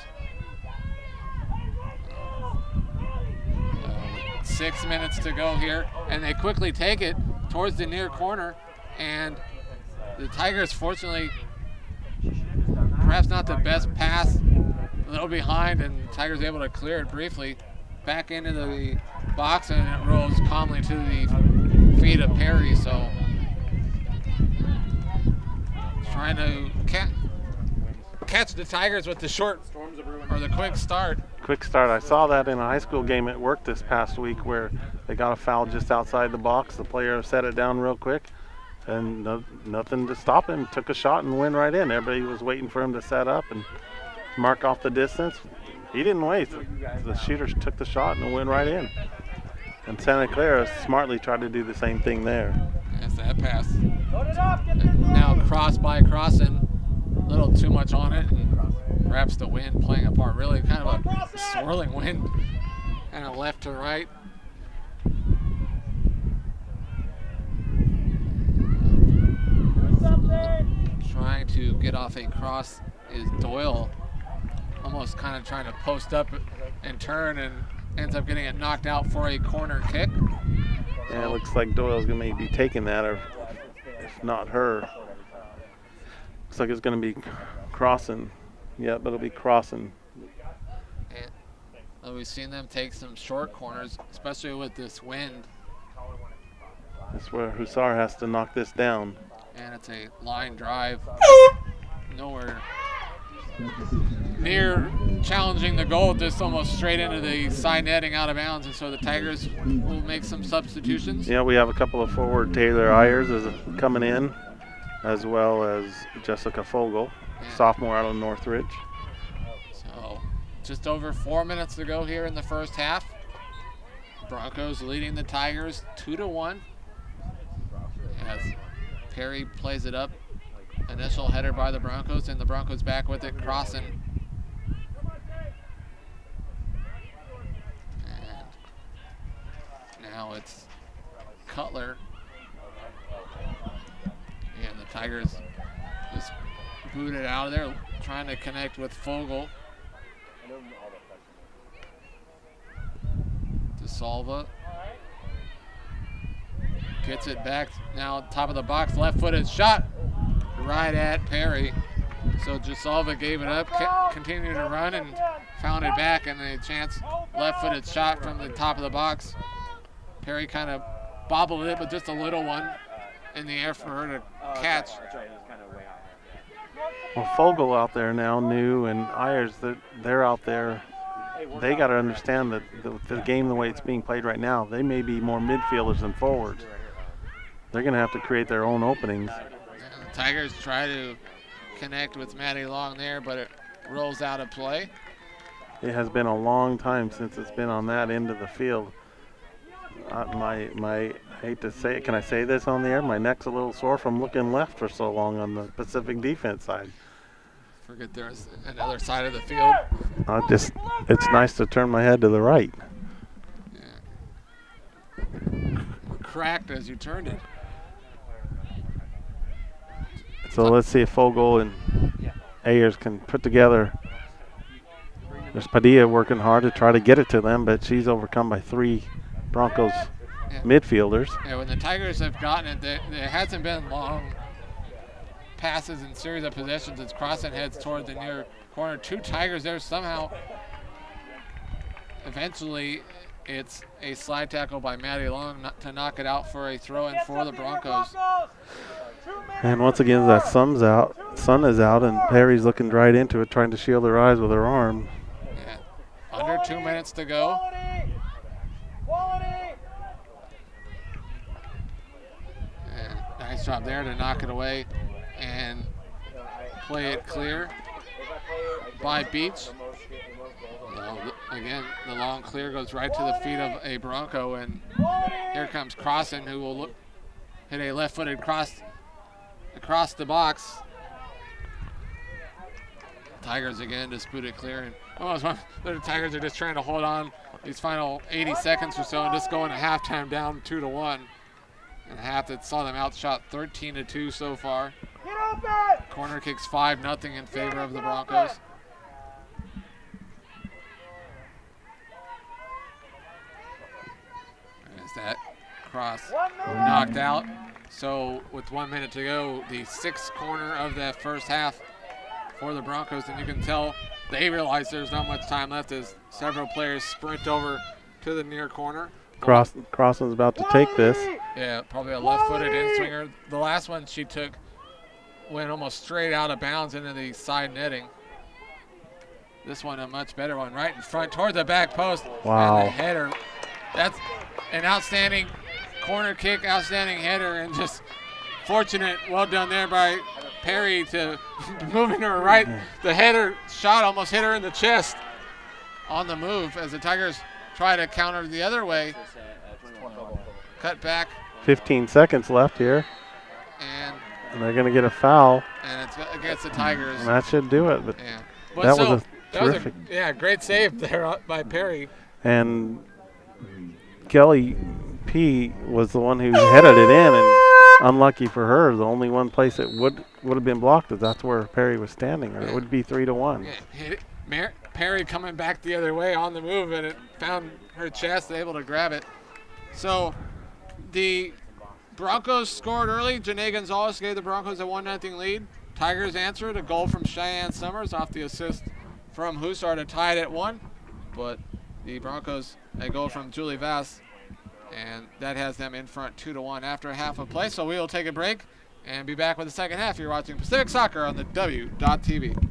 6 minutes to go here, and they quickly take it towards the near corner, and the Tigers, fortunately, perhaps not the best pass, a little behind, and the Tigers able to clear it briefly back into the box, and it rolls calmly to the feet of Perry. So trying to catch the Tigers with the short or the quick start. Quick start. I saw that in a high school game at work this past week where they got a foul just outside the box. The player set it down real quick, and nothing to stop him. Took a shot and went right in. Everybody was waiting for him to set up and mark off the distance. He didn't wait. The shooters took the shot and went right in. And Santa Clara smartly tried to do the same thing there. That's that pass. Now cross by Crossan, a little too much on it, and perhaps the wind playing a part. Really kind of a swirling wind, kind of left to right. Trying to get off a cross is Doyle, almost kind of trying to post up and turn, and ends up getting it knocked out for a corner kick. Yeah, it looks like Doyle's going to be taking that, or if not her. Looks like it's going to be Crossan. Yeah, but it'll be Crossan. And we've seen them take some short corners, especially with this wind. That's where Hussar has to knock this down. And it's a line drive. Nowhere near challenging the goal, just almost straight into the side netting out of bounds. And so the Tigers will make some substitutions. Yeah, we have a couple of forward. Taylor Ayers is coming in, as well as Jessica Fogel, sophomore out of Northridge. So just over 4 minutes to go here in the first half. Broncos leading the Tigers 2-1. as Perry plays it up. Initial header by the Broncos, and the Broncos back with it, crossing. And now it's Cutler. And the Tigers just boot it out of there, trying to connect with Fogel. DeSalva gets it back, now top of the box, left-footed shot right at Perry. So DeSalva gave it up, continued to run, and found it back, and a chance left-footed shot from the top of the box. Perry kind of bobbled it, but just a little one in the air for her to catch. Well, Fogel out there now, New and Ayers, they're out there. They got to understand that the game, the way it's being played right now, they may be more midfielders than forwards. They're going to have to create their own openings. And the Tigers try to connect with Maddie Long there, but it rolls out of play. It has been a long time since it's been on that end of the field. I hate to say it, can I say this on the air? My neck's a little sore from looking left for so long on the Pacific defense side. Forget there's another side of the field. It's nice to turn my head to the right. Yeah. Cracked as you turned it. So let's see if Fogel and Ayers can put together. There's Padilla working hard to try to get it to them, but she's overcome by 3 Broncos midfielders. Yeah, when the Tigers have gotten it, there hasn't been long passes and series of possessions. It's crossing heads toward the near corner. 2 Tigers there somehow. Eventually, it's a slide tackle by Maddie Long to knock it out for a throw-in for the Broncos. And once again, that sun is out, and Perry's looking right into it, trying to shield her eyes with her arm. Yeah. Under 2 minutes to go. And nice job there to knock it away and play it clear by Beach. Again, the long clear goes right to the feet of a Bronco, and here comes Crossan, who will hit a left-footed cross across the box. Tigers again disputed it clear, and almost the Tigers are just trying to hold on these final 80 seconds or so and just going to halftime down 2-1. And half that saw them outshot 13-2 so far. Corner kicks 5-0 in favor of the Broncos. As that cross knocked out. So with 1 minute to go, the 6th corner of that first half for the Broncos, and you can tell they realize there's not much time left as several players sprint over to the near corner. Crossan's about to take this. Yeah, probably a left-footed in-swinger. The last one she took went almost straight out of bounds into the side netting. This one a much better one, right in front toward the back post. Wow. And the header. That's an outstanding corner kick, outstanding header, and just fortunate, well done there by Perry to moving her right. The header shot almost hit her in the chest on the move as the Tigers try to counter the other way. Cut back. 15 seconds left here. And they're going to get a foul. And it's against the Tigers. And that should do it. But yeah. that was a terrific. Great save there by Perry. And Kelly P was the one who headed it in, and unlucky for her, the only one place it would have been blocked is that's where Perry was standing, or it would be 3-1. Yeah, hit it. Perry coming back the other way on the move, and it found her chest, able to grab it. So the Broncos scored early. Janae Gonzalez gave the Broncos a 1-0 lead. Tigers answered a goal from Cheyenne Summers off the assist from Hussar to tie it at 1. But the Broncos, a goal from Julie Vass, and that has them in front 2-1 after a half of play. So we will take a break and be back with the second half. You're watching Pacific Soccer on the W.TV.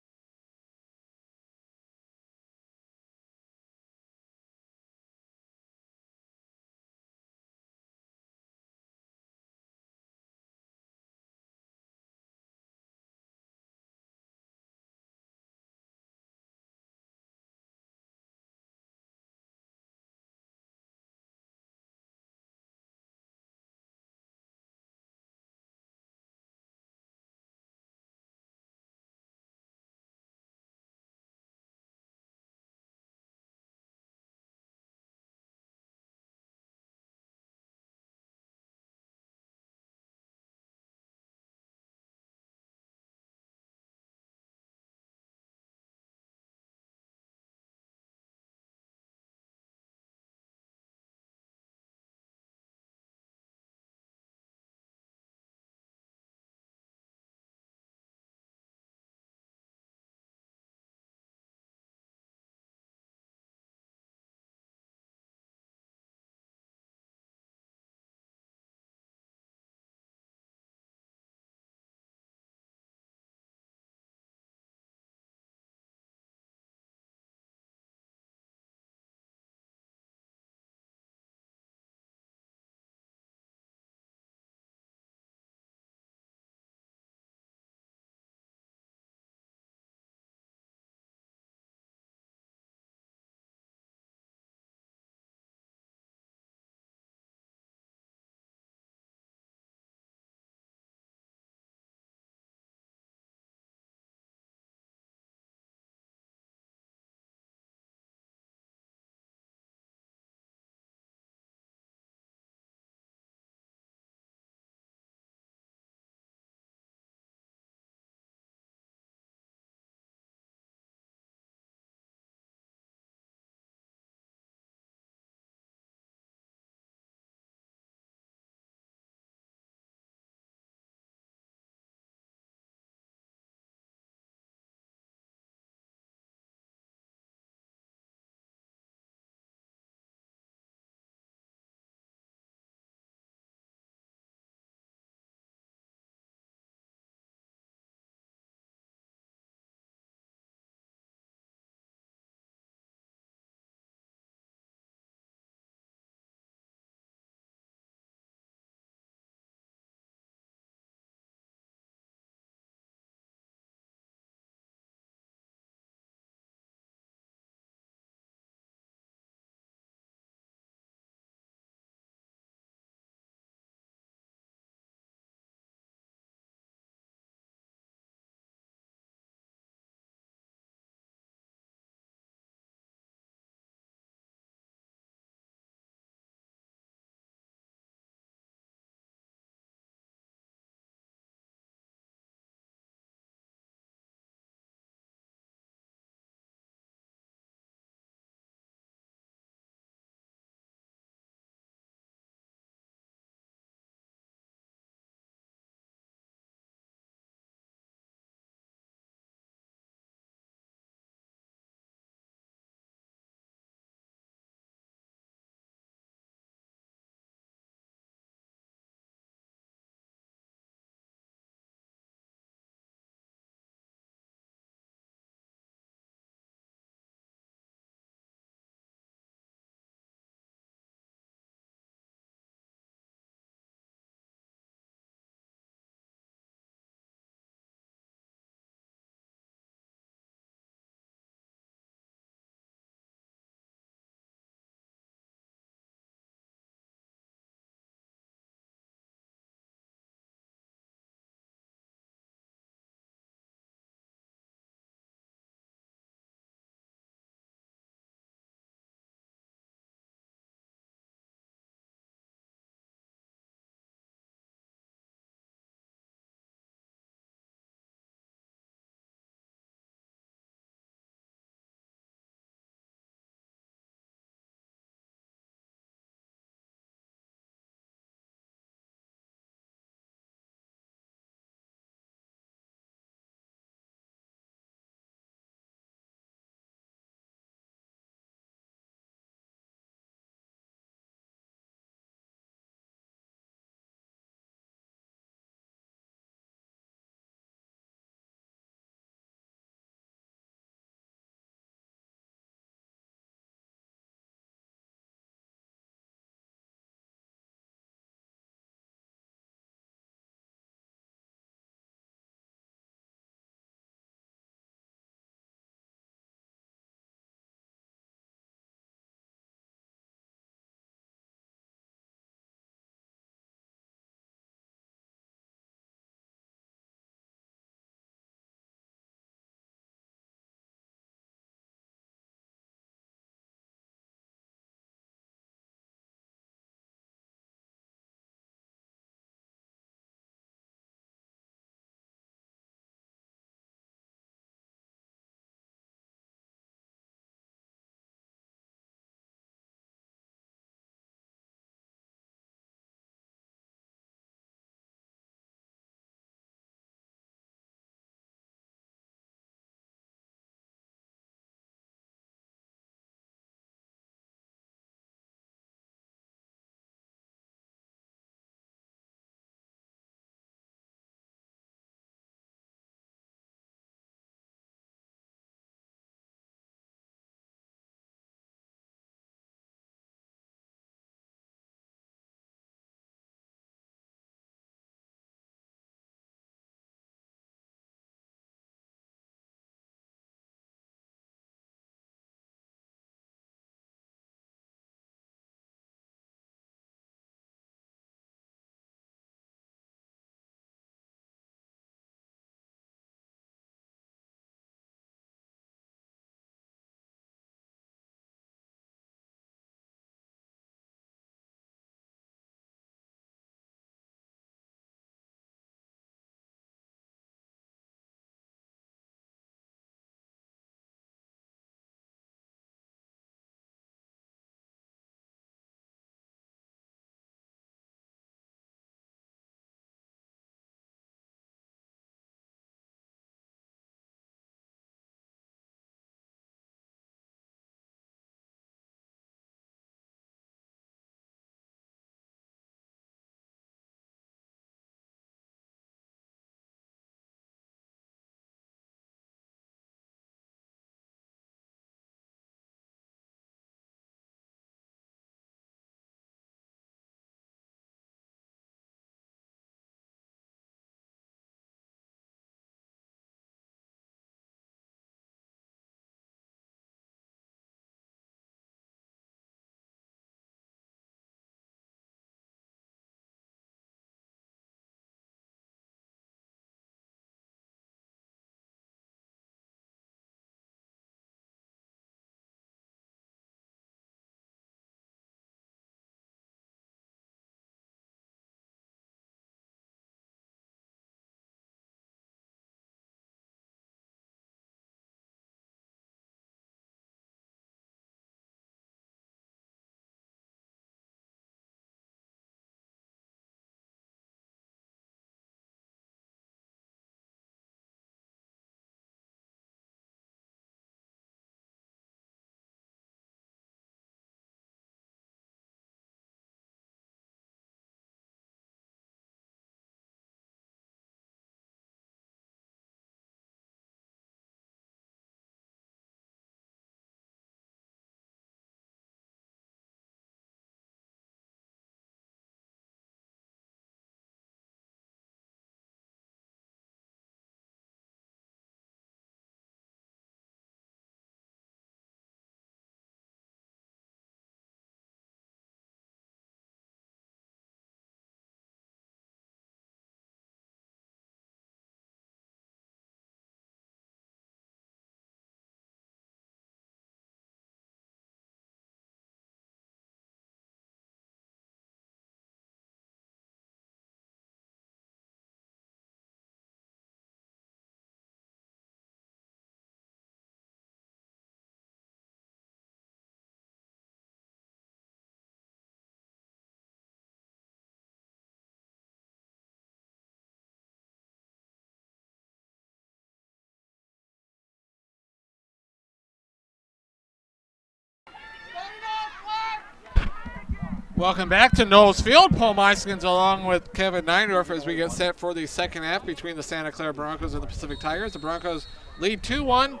Welcome back to Knowles Field. Paul Meiskens along with Kevin Neindorf as we get set for the second half between the Santa Clara Broncos and the Pacific Tigers. The Broncos lead 2-1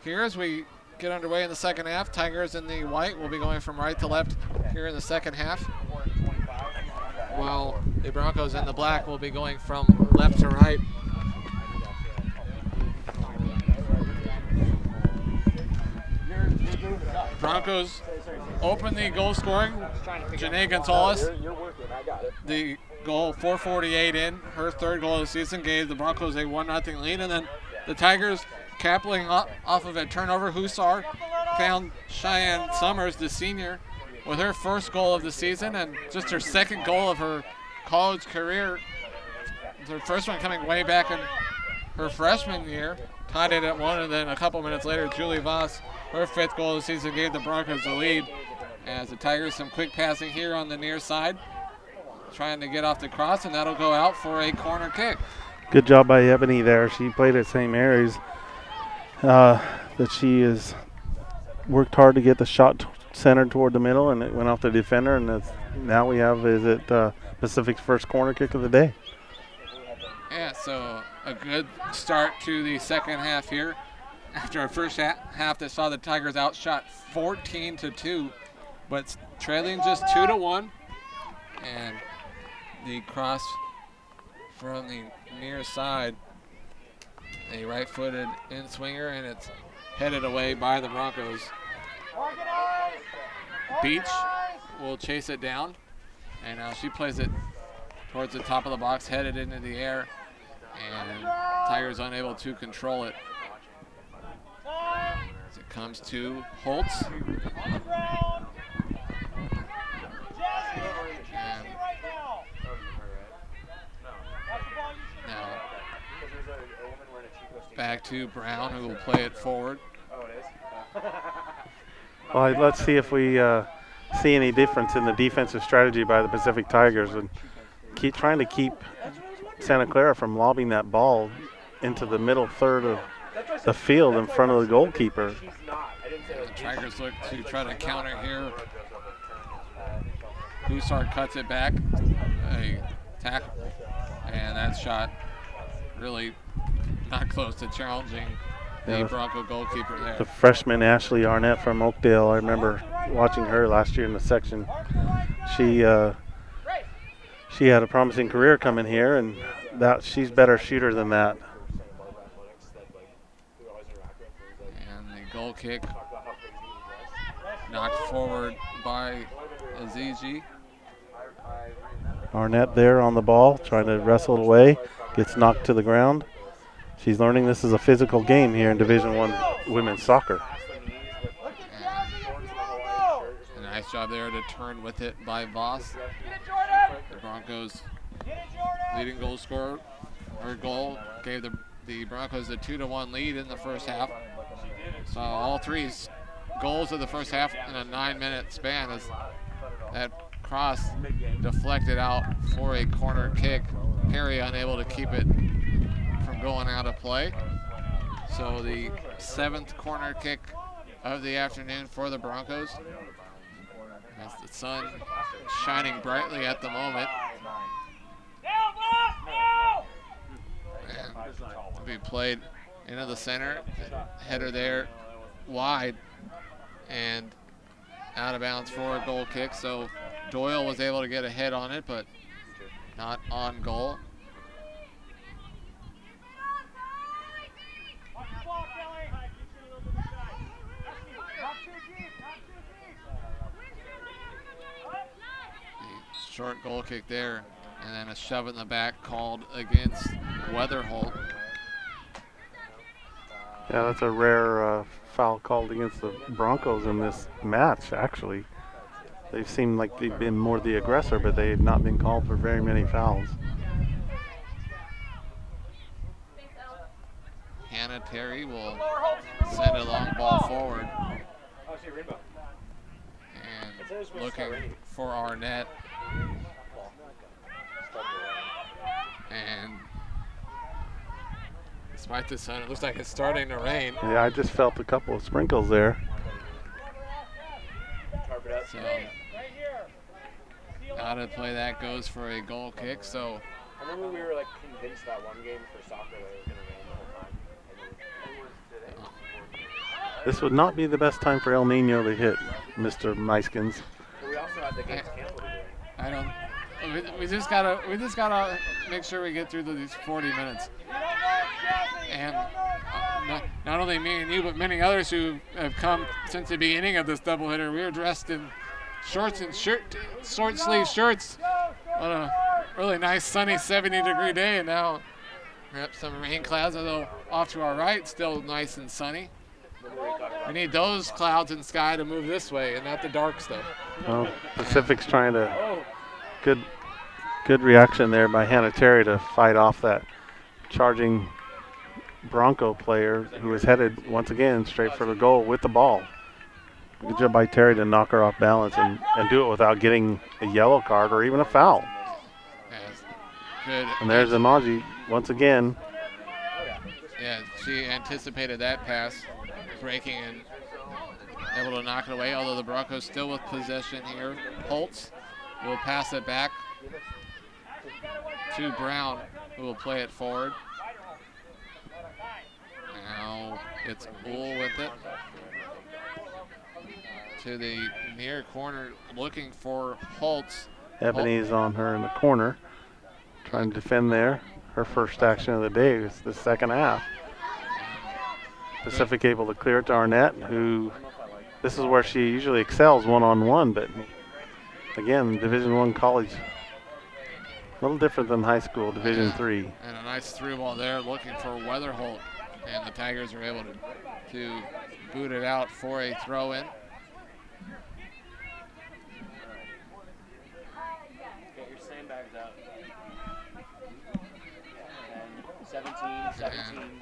here as we get underway in the second half. Tigers in the white will be going from right to left here in the second half, while the Broncos in the black will be going from left to right. Broncos open the goal scoring. Janae Gonzalez, the goal 4:48 in, her third goal of the season, gave the Broncos a 1-0 lead. And then the Tigers capping off of a turnover. Hussar found Cheyenne Summers, the senior, with her first goal of the season and just her second goal of her college career. Her first one coming way back in her freshman year. Tied it at 1, and then a couple minutes later, Julie Voss, her fifth goal of the season, gave the Broncos the lead. As the Tigers, some quick passing here on the near side, trying to get off the cross, and that'll go out for a corner kick. Good job by Ebony there. She played at St. Mary's. That she has worked hard to get the shot centered toward the middle, and it went off the defender. And now we have Pacific's first corner kick of the day. Yeah, so a good start to the second half here. After our first half that saw the Tigers outshot 14-2, but trailing just 2-1. And the cross from the near side, a right-footed in-swinger, and it's headed away by the Broncos. Beach will chase it down, and now she plays it towards the top of the box, headed into the air, and Tigers unable to control it. As it comes to Holtz. And now back to Brown, who will play it forward. Well, let's see if we see any difference in the defensive strategy by the Pacific Tigers, and trying to keep Santa Clara from lobbing that ball into the middle third of the field in front of the goalkeeper. The Tigers look to try to counter here. Hussar cuts it back, a tackle, and that shot really not close to challenging the Bronco goalkeeper there. The freshman Ashley Arnett from Oakdale, I remember watching her last year in the section. She had a promising career coming here, and she's better shooter than that. And the goal kick knocked forward by Azizi. Arnett there on the ball, trying to wrestle it away, gets knocked to the ground. She's learning this is a physical game here in Division I women's soccer. And a nice job there to turn with it by Voss. The Broncos leading goal scorer. Her goal gave the Broncos a 2-1 lead in the first half. So all three goals of the first half in a 9-minute span as that cross deflected out for a corner kick. Perry unable to keep it from going out of play. So the 7th corner kick of the afternoon for the Broncos. As the sun shining brightly at the moment. And will be played into the center. Header there wide and out of bounds for a goal kick. So Doyle was able to get a hit on it, but not on goal. The short goal kick there, and then a shove in the back called against Weatherholt. Yeah, that's a rare foul called against the Broncos in this match, actually. They seem like they've been more the aggressor, but they have not been called for very many fouls. Hannah Terry will send a long ball forward. And looking for Arnett. And despite the sun, it looks like it's starting to rain. Yeah, I just felt a couple of sprinkles there. So Out of play, that goes for a goal kick. So I remember we were like convinced that one game for soccer that it was going to rain the whole time. This would not be the best time for El Nino to hit, Mr. Meiskens. But we also had the games canceled again. I don't. We just gotta make sure we get through these 40 minutes. And not only me and you, but many others who have come since the beginning of this doubleheader. We were dressed in shorts and short sleeve shirts on a really nice sunny 70-degree day, and now we have some rain clouds, although off to our right, still nice and sunny. We need those clouds and sky to move this way and not the dark stuff. Well, Pacific's trying to good reaction there by Hannah Terry to fight off that charging Bronco player who was headed once again straight for the goal with the ball. Good job by Terry to knock her off balance and do it without getting a yellow card or even a foul. Yes. Good. And there's Imaji once again. Yeah, she anticipated that pass, breaking and able to knock it away, although the Broncos still with possession here. Holtz will pass it back to Brown, who will play it forward. Now it's Bull with it. To the near corner, looking for Holtz. Ebony's on her in the corner, trying to defend there. Her first action of the day is the second half. Pacific able to clear it to Arnett, who this is where she usually excels one-on-one, but again, Division I college, a little different than high school, Division III. And a nice through ball there, looking for Weatherholt, and the Tigers are able to boot it out for a throw-in. Get your sandbags out. 17.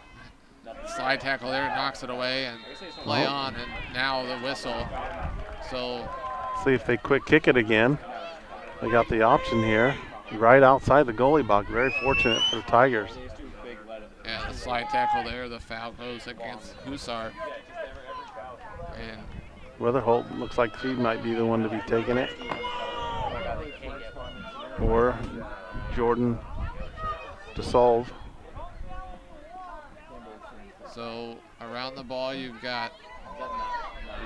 Slide tackle there, knocks it away, and play on, and now the whistle. So see if they quick kick it again. They got the option here, right outside the goalie box. Very fortunate for the Tigers. yeah, the slide tackle there, the foul goes against Hussar. And Weatherholt looks like she might be the one to be taking it. Or Jordan DeSolve. so around the ball, you've got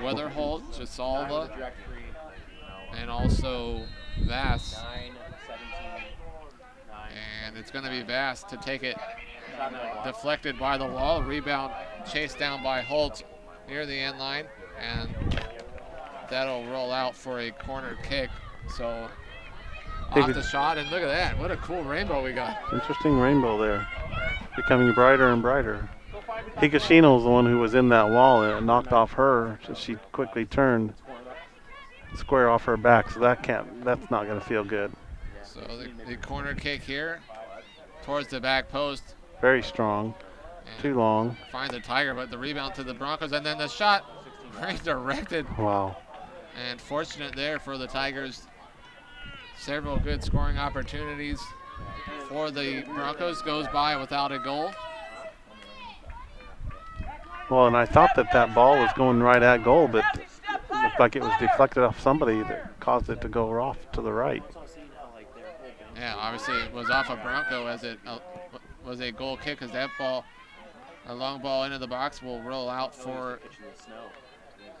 Weatherholt, Chisalva, and also Vass. 9, 17, 9. And it's going to be Vass to take it, deflected by the wall. Rebound chased down by Holt near the end line, and that'll roll out for a corner kick. So off the shot, and look at that. What a cool rainbow we got. Interesting rainbow there. Becoming brighter and brighter. Higashino's the one who was in that wall, and it knocked off her. So she quickly turned square off her back, so that's not going to feel good. So the corner kick here towards the back post. Very strong. Too long. Finds the Tiger, but the rebound to the Broncos, and then the shot right directed. Wow. And fortunate there for the Tigers. Several good scoring opportunities for the Broncos. Goes by without a goal. Well, and I thought that ball was going right at goal, but it looked like it was deflected off somebody that caused it to go off to the right. Yeah, obviously it was off of Bronco as it was a goal kick, as that ball, a long ball into the box, will roll out for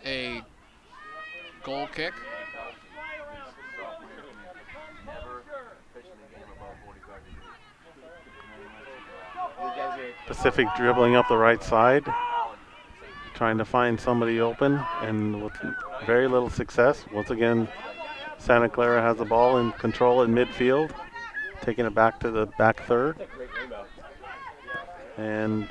a goal kick. Pacific dribbling up the right side, trying to find somebody open, and with very little success. Once again, Santa Clara has the ball in control in midfield, taking it back to the back third. And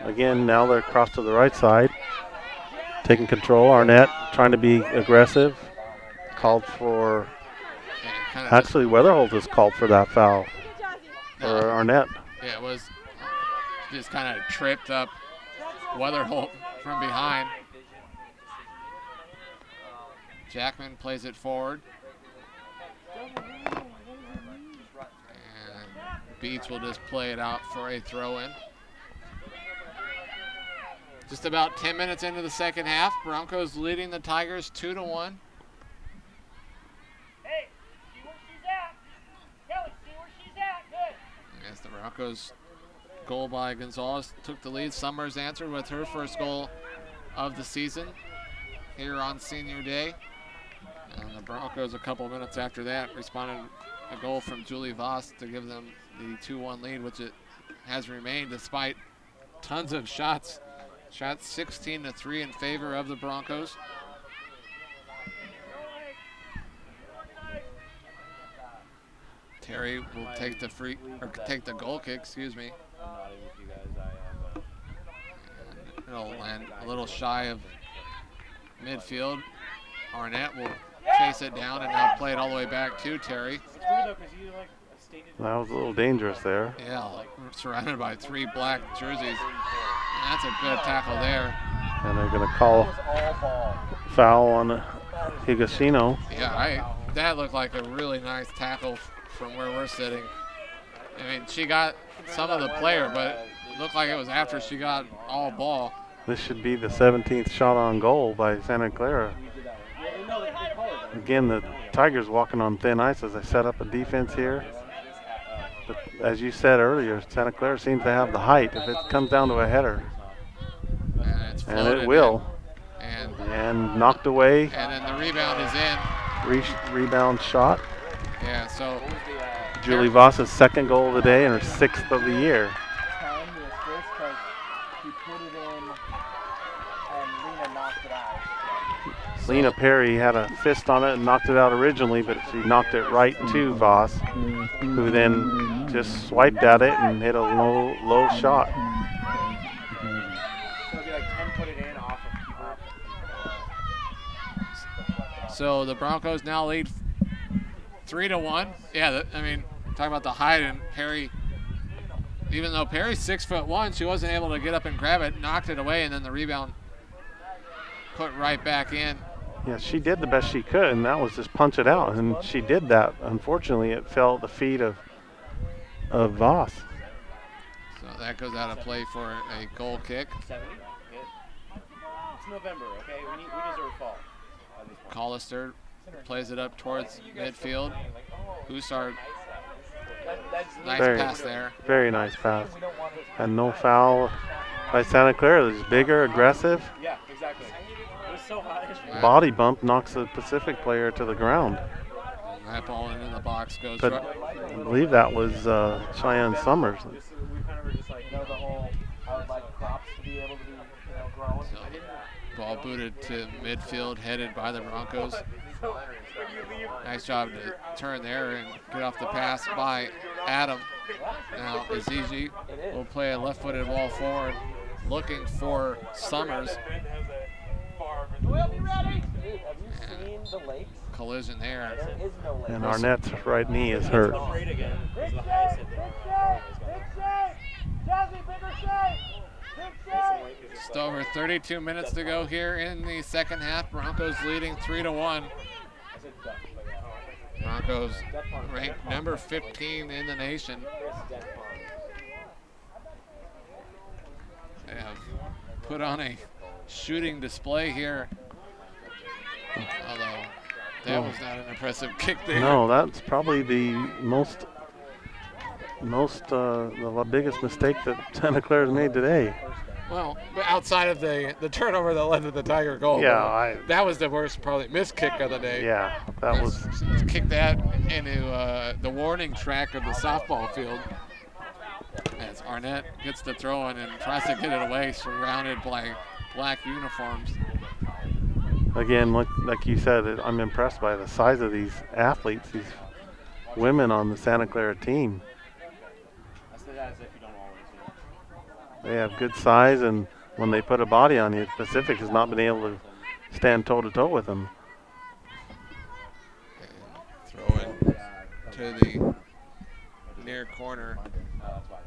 again, now they're across to the right side, taking control. Arnett trying to be aggressive, called for, actually Weatherholt is called for that foul. Or Arnett. Yeah, it was just kind of tripped up Weatherholt from behind. Jackman plays it forward. And Beach will just play it out for a throw-in. Just about 10 minutes into the second half, Broncos leading the Tigers 2-1. Broncos goal by Gonzalez took the lead. Summers answered with her first goal of the season here on senior day. And the Broncos, a couple minutes after that, responded a goal from Julie Voss to give them the 2-1 lead, which it has remained despite tons of shots. Shots 16-3 in favor of the Broncos. Terry will take the goal kick, excuse me. And it'll land a little shy of midfield. Arnett will chase it down and now play it all the way back to Terry. That was a little dangerous there. Yeah, like surrounded by 3 black jerseys. And that's a good tackle there. And they're going to call foul on Higashino. Yeah, that looked like a really nice tackle from where we're sitting. I mean, she got some of the player, but it looked like it was after she got all ball. This should be the 17th shot on goal by Santa Clara. Again, the Tigers walking on thin ice as they set up a defense here. But as you said earlier, Santa Clara seems to have the height if it comes down to a header. And it will. And knocked away. And then the rebound is in. Rebound shot. Yeah, so Julie Voss's second goal of the day and her 6th of the year. Lena Perry had a fist on it and knocked it out originally, but she knocked it right to Voss, who then just swiped at it and hit a low shot. So the Broncos now lead 3-1. Yeah, I mean, talk about the height, and Perry, even though Perry's 6'1", she wasn't able to get up and grab it, knocked it away, and then the rebound put right back in. Yeah, she did the best she could, and that was just punch it out, and she did that. Unfortunately, it fell at the feet of Voss. So that goes out of play for a goal kick. 70? It's November, okay? We deserve fall. Collister plays it up towards midfield. Hussard, nice pass there. Very nice pass. And no foul by Santa Clara. It's bigger, aggressive. Yeah, exactly. It was so high. Body bump knocks the Pacific player to the ground. And that ball into the box goes But I believe that was Cheyenne Summers. We kind of were just like, the whole, I would like crops to be able to be, grown. So, ball booted to midfield, headed by the Broncos. Nice job to turn there and get off the pass by Adam. Now Azizi will play a left-footed ball forward, looking for Summers. Collision there. And Arnett's right knee is hurt. Just over 32 minutes to go here in the second half. Broncos leading 3-1. Broncos ranked number 15 in the nation. They have put on a shooting display here. Although that was not an impressive kick there. No, that's probably the the biggest mistake that Santa Clara's made today. Well, but outside of the turnover that led to the Tiger goal. Yeah, that was the worst, probably missed kick of the day. Yeah, that was. Kicked that into the warning track of the softball field. As Arnett gets the throw in and tries to get it away, surrounded by black uniforms. Again, like you said, I'm impressed by the size of these athletes, these women on the Santa Clara team. They have good size, and when they put a body on you, Pacific has not been able to stand toe-to-toe with them. Throw it to the near corner,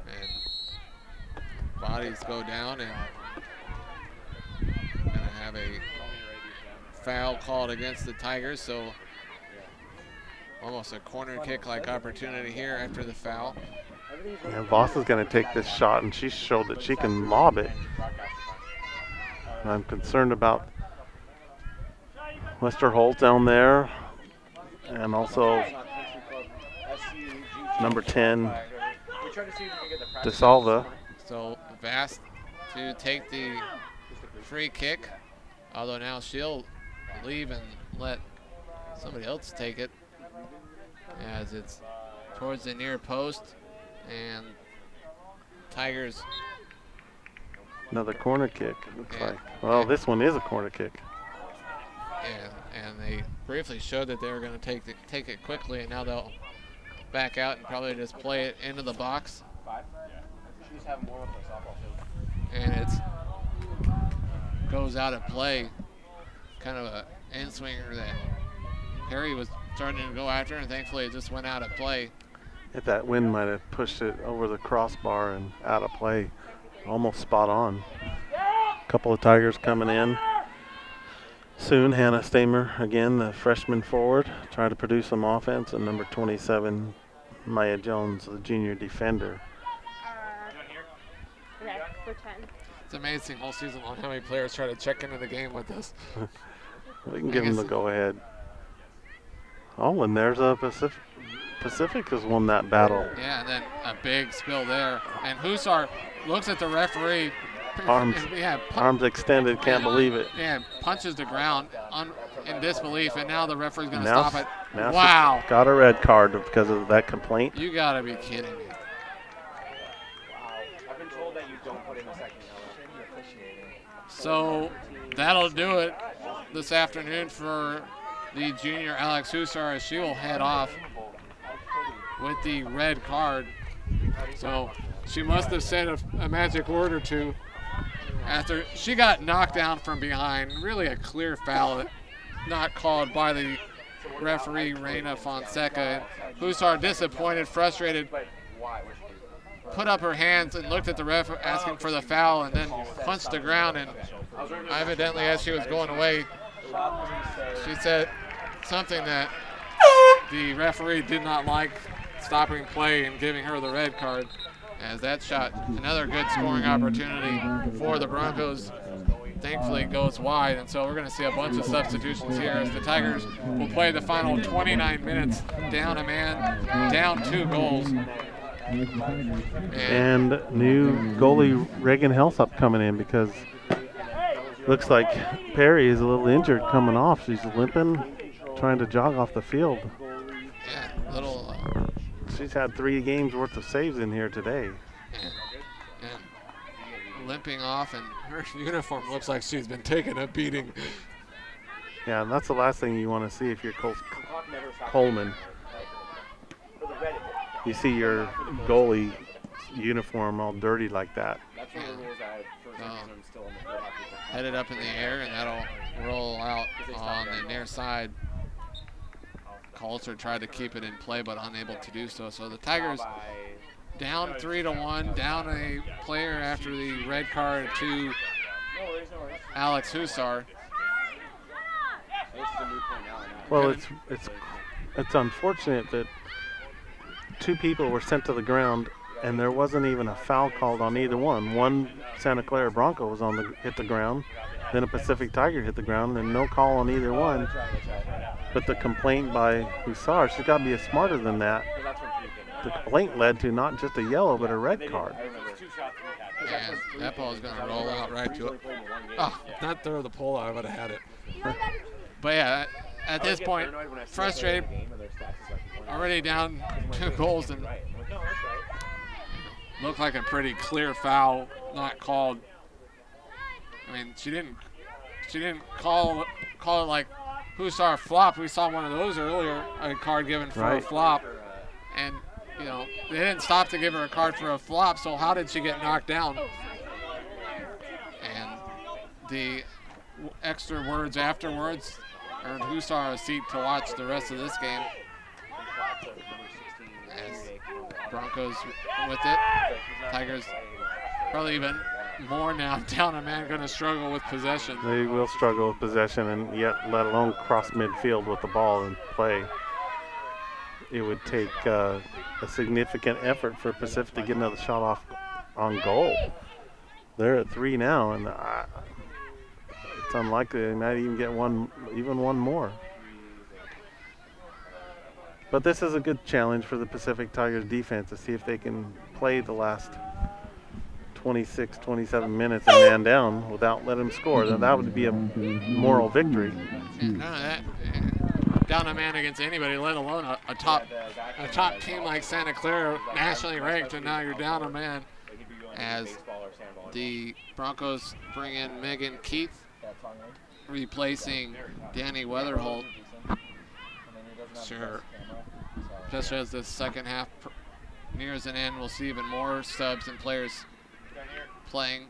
and bodies go down, and gonna have a foul called against the Tigers, so almost a corner kick-like opportunity here after the foul. Yeah, Voss is going to take this shot, and she showed that she can lob it. And I'm concerned about Westerholt down there, and also number 10, tried to see if we could get the practice. DeSalva. So Vast to take the free kick, although now she'll leave and let somebody else take it as it's towards the near post, and Tigers. Another corner kick, looks Yeah. like. Well, Yeah. this one is a corner kick. And they briefly showed that they were going to take it quickly, and now they'll back out and probably just play it into the box. She's having warm up for softball too. And it goes out of play. Kind of a in swinger that Perry was starting to go after, and thankfully it just went out of play. If that wind might have pushed it over the crossbar and out of play. Almost spot on. A couple of Tigers coming in. Soon, Hannah Stamer, again, the freshman forward, trying to produce some offense, and number 27, Maya Jones, the junior defender. Okay, for 10. It's amazing all season long how many players try to check into the game with us. We can give them the go-ahead. Oh, and there's a Pacific has won that battle. Yeah, and then a big spill there. And Hussar looks at the referee. Arms, yeah, arms extended, can't believe it. Yeah, punches the ground in disbelief, and now the referee's going to Now stop it. now Wow. she's got a red card because of that complaint. You got to be kidding me. Wow. I've been told that you don't put in a second yellow. So that'll do it this afternoon for the junior Alex Hussar, as she will head off with the red card. So she must have said a magic word or two after she got knocked down from behind. Really a clear foul, not called by the referee Reina Fonseca. Hussar, disappointed, frustrated, put up her hands and looked at the ref asking for the foul, and then punched the ground. And evidently, as she was going away, she said something that the referee did not like, stopping play and giving her the red card, as that shot, another good scoring opportunity for the Broncos, thankfully goes wide. And so we're going to see a bunch of substitutions here as the Tigers will play the final 29 minutes down a man, down 2 goals. And new goalie Reagan Hellsup coming in because looks like Perry is a little injured coming off. She's limping, trying to jog off the field. Yeah, little. She's had 3 games worth of saves in here today. And limping off, and her uniform looks like she's been taking a beating. Yeah, and that's the last thing you want to see if you're Coleman. You see your goalie uniform all dirty like that. That's one of the rules I for some reason I'm still on the field hockey. Headed up in the air, and that'll roll out on the near side. Coulter tried to keep it in play, but unable to do so. So the Tigers down 3-1, down a player after the red card to Alex Hussar. Well, it's unfortunate that 2 people were sent to the ground, and there wasn't even a foul called on either one. One Santa Clara Bronco was hit the ground, then a Pacific Tiger hit the ground, and no call on either one. But the complaint by Hussar, she's got to be smarter than that. The complaint led to not just a yellow, but a red card. And that ball is going to roll out right to it. Oh, not throw the pole out, I would have had it. But yeah, at this point, frustrated, already down 2 goals, and looked like a pretty clear foul, not called. I mean, she didn't call it like Hussar flop. We saw one of those earlier, a card given for a flop, and you know they didn't stop to give her a card for a flop. So how did she get knocked down? And the extra words afterwards earned Hussar a seat to watch the rest of this game. As Broncos with it, Tigers probably even more now down a man, going to struggle with possession. They will struggle with possession, and yet let alone cross midfield with the ball in play. It would take a significant effort for Pacific to get another shot off on goal. They're at 3 now, and it's unlikely they might even get one more. But this is a good challenge for the Pacific Tigers defense to see if they can play the last 26, 27 minutes and man down without letting them score. Then that would be a moral victory. Yeah, none of that. Down a man against anybody, let alone a top team like Santa Clara, nationally ranked, and now you're down a man. As the Broncos bring in Megan Keith, replacing Danny Weatherholt. Sure. Especially as the second half nears an end, we'll see even more subs and players playing.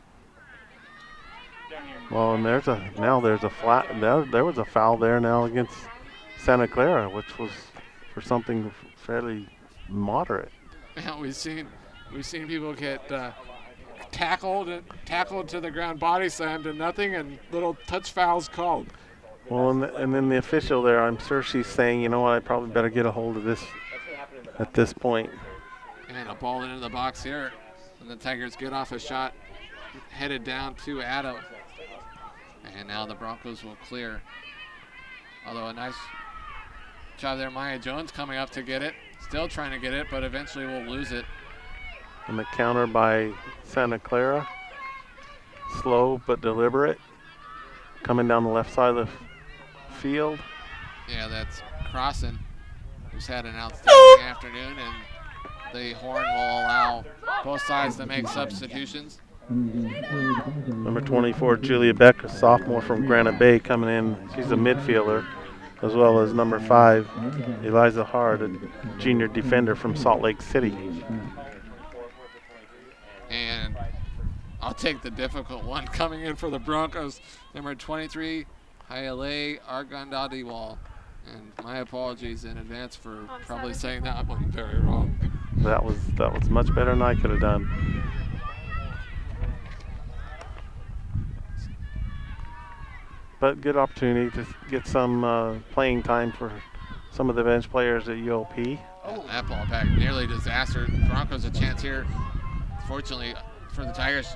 Well, and there was a foul there now against Santa Clara, which was for something fairly moderate. Yeah, we've seen people get tackled to the ground, body slammed to nothing, and little touch fouls called. Well, and then the official there, I'm sure she's saying, you know what, I probably better get a hold of this at this point. And a ball into the box here, and the Tigers get off a shot headed down to Adam. And now the Broncos will clear. Although a nice job there, Maya Jones coming up to get it. Still trying to get it, but eventually will lose it. And the counter by Santa Clara, slow but deliberate, coming down the left side of the field. Yeah, that's Crossan, who's had an outstanding afternoon, and the horn will allow both sides to make substitutions. Number 24, Julia Beck, a sophomore from Granite Bay, coming in. She's a midfielder, as well as number 5, Eliza Hard, a junior defender from Salt Lake City. And I'll take the difficult one coming in for the Broncos, number 23, Hayale Argandadiwal. And my apologies in advance for probably saying that one very wrong. That was much better than I could have done. But good opportunity to get some playing time for some of the bench players at ULP. That ball back, nearly disaster. Broncos a chance here. Fortunately for the Tigers,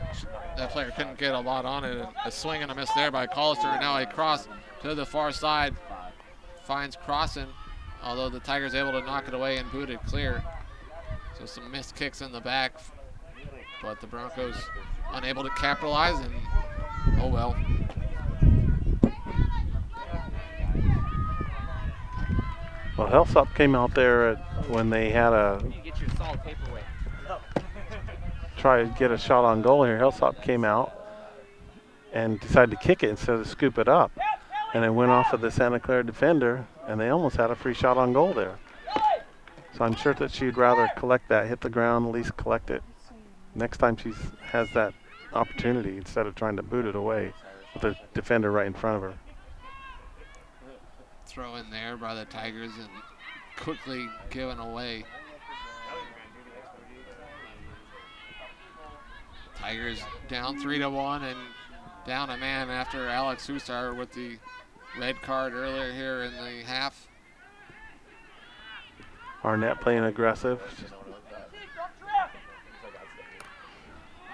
that player couldn't get a lot on it. A swing and a miss there by Collister, and now a cross to the far side. Finds Crossan, although the Tigers able to knock it away and boot it clear. So some missed kicks in the back, but the Broncos unable to capitalize, and oh well. Well, Hillsop came out there when they had try to get a shot on goal here. Hillsop came out and decided to kick it instead of scoop it up. And it went off of the Santa Clara defender, and they almost had a free shot on goal there. So I'm sure that she'd rather collect that, hit the ground, at least collect it next time she has that opportunity instead of trying to boot it away with the defender right in front of her. Throw in there by the Tigers and quickly given away. Tigers down 3-1 and down a man after Alex Husar with the red card earlier here in the half. Arnett playing aggressive.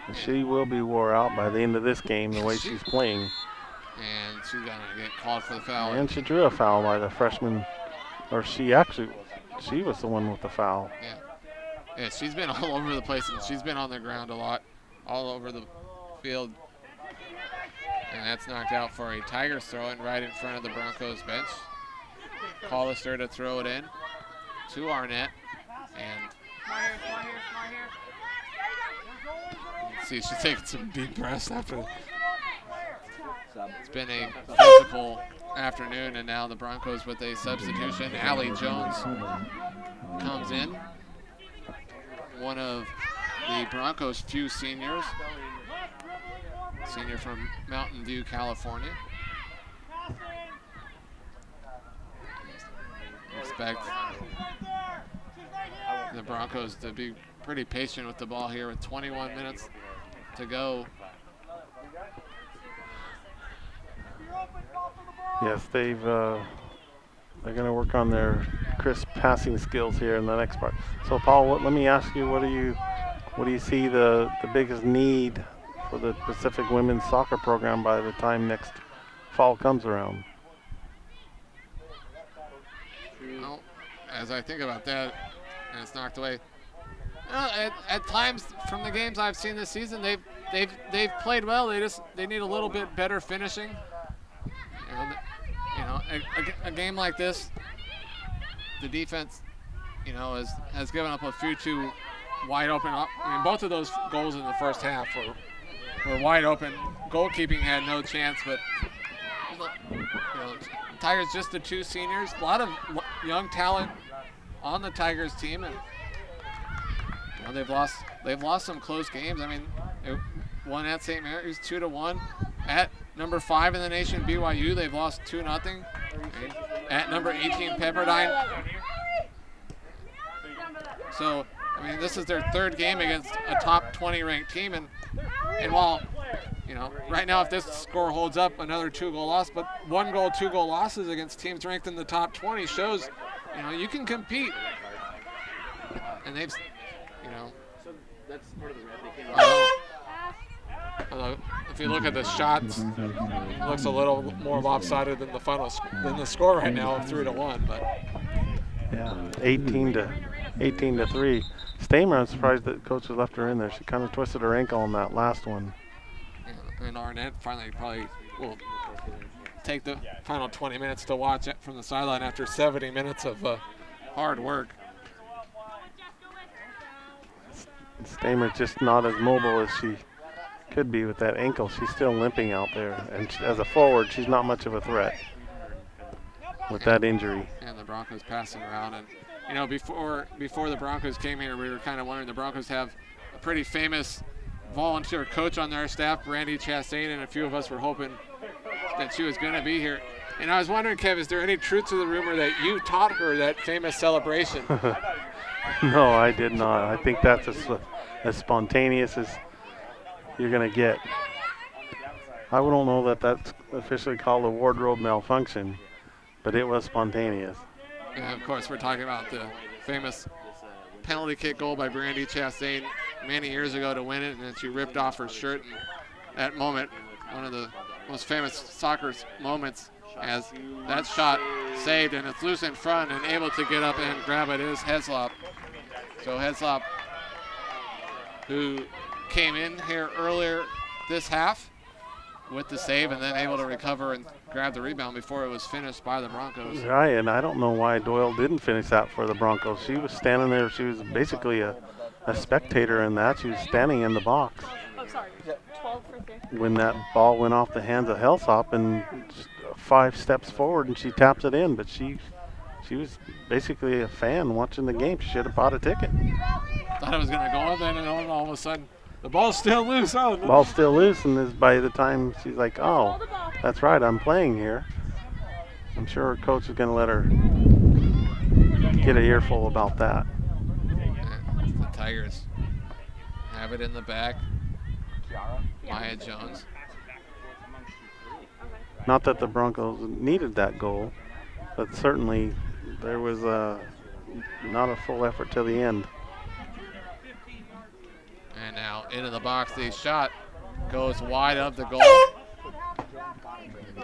And she will be wore out by the end of this game the way she's playing. And she's going to get called for the foul. And she drew a foul by the freshman, or she was the one with the foul. Yeah, she's been all over the place, and she's been on the ground a lot, all over the field. And that's knocked out for a Tigers throw-in right in front of the Broncos bench. Collister to throw it in to Arnett. And let's see, she's taking some deep breaths after. It's been a physical afternoon, and now the Broncos with a substitution. Allie Jones comes in, one of the Broncos' few seniors. Senior from Mountain View, California. Expect the Broncos to be pretty patient with the ball here with 21 minutes to go. Yes, they're going to work on their crisp passing skills here in the next part. So, Paul, let me ask you, what do you see the biggest need for the Pacific Women's Soccer program by the time next fall comes around? Well, as I think about that, and it's knocked away. At times from the games I've seen this season, they've played well. They need a little bit better finishing. A game like this, the defense, has given up a few too wide open. Both of those goals in the first half were wide open. Goalkeeping had no chance, but Tigers just the two seniors. A lot of young talent on the Tigers team, and they've lost some close games. They won at St. Mary's 2-1. At number 5 in the nation, BYU, they've lost 2-0. At number 18, Pepperdine. So, this is their third game against a top 20 ranked team, and while right now if this score holds up, another 2-goal loss, but 1-goal, 2-goal losses against teams ranked in the top 20 shows you can compete. And they've So that's part of the red they came although if you look at the shots, it looks a little more lopsided than the score right now of 3-1. But yeah, 18-3. Stamer, I'm surprised that coach has left her in there. She kind of twisted her ankle on that last one. And Arnett finally probably will take the final 20 minutes to watch it from the sideline after 70 minutes of hard work. Stamer's just not as mobile as she could be with that ankle. She's still limping out there, and as a forward, she's not much of a threat with that injury. And the Broncos passing around, and before the Broncos came here, we were kind of wondering, the Broncos have a pretty famous volunteer coach on their staff, Brandy Chastain, and a few of us were hoping that she was going to be here. And I was wondering, Kev, is there any truth to the rumor that you taught her that famous celebration? No, I did not. I think that's as spontaneous as you're going to get. I don't know that that's officially called a wardrobe malfunction, but it was spontaneous. And of course, we're talking about the famous penalty kick goal by Brandy Chastain many years ago to win it, and then she ripped off her shirt. And that moment, one of the most famous soccer moments, as that shot saved, and it's loose in front and able to get up and grab it is Heslop. So Heslop, who came in here earlier this half with the save and then able to recover and grab the rebound before it was finished by the Broncos. Right, and I don't know why Doyle didn't finish that for the Broncos. She was standing there. She was basically a spectator in that. She was standing in the box. Oh, sorry. 12 for 50. When that ball went off the hands of Hellsop and 5 steps forward and she taps it in, but she was basically a fan watching the game. She should have bought a ticket. Thought it was going to go in then, and all of a sudden the ball's still loose. Oh, no. Ball's still loose, and by the time she's like, oh, that's right, I'm playing here. I'm sure her coach is going to let her get an earful about that. The Tigers have it in the back. Maya Jones. Not that the Broncos needed that goal, but certainly there was not a full effort to the end. And now into the box, the shot goes wide of the goal.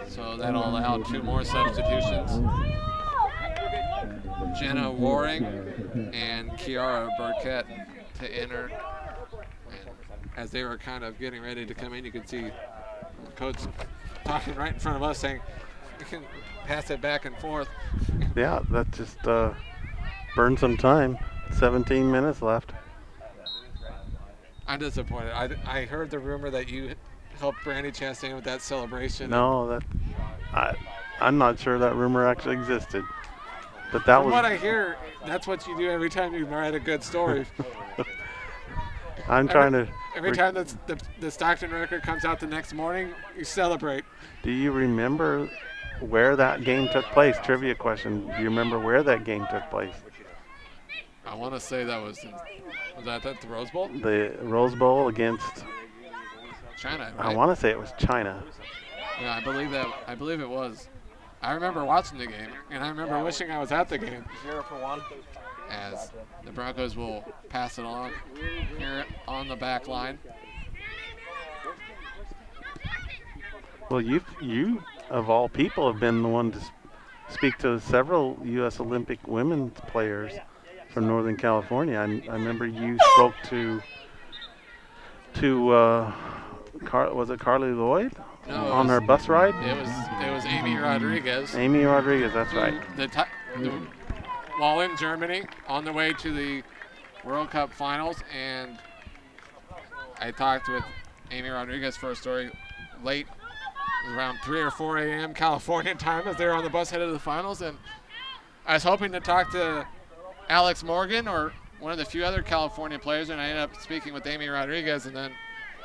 So that'll allow 2 more substitutions. Jenna Waring and Kiara Burkett to enter. And as they were kind of getting ready to come in, you could see the coach talking right in front of us saying, we can pass it back and forth. Yeah, that just burned some time. 17 minutes left. I'm disappointed. I heard the rumor that you helped Brandy Chastain with that celebration. No, I'm not sure that rumor actually existed. But that From was what I hear, that's what you do every time you write a good story. Every time the Stockton record comes out the next morning, you celebrate. Do you remember where that game took place? Trivia question. Do you remember where that game took place? I want to say that was that at the Rose Bowl? The Rose Bowl against China, right? I want to say it was China. Yeah, I believe it was. I remember watching the game, and I remember wishing I was at the game. 0-for-1. As the Broncos will pass it along here on the back line. Well, you of all people have been the one speak to several U.S. Olympic women's players from Northern California. I remember you spoke to was it Carly Lloyd No, on her bus ride? it was Amy Rodriguez. Amy Rodriguez, that's right. While in Germany, on the way to the World Cup finals, and I talked with Amy Rodriguez for a story late, it was around 3 or 4 a.m. California time as they were on the bus headed to the finals, and I was hoping to talk to Alex Morgan or one of the few other California players, and I ended up speaking with Amy Rodriguez, and then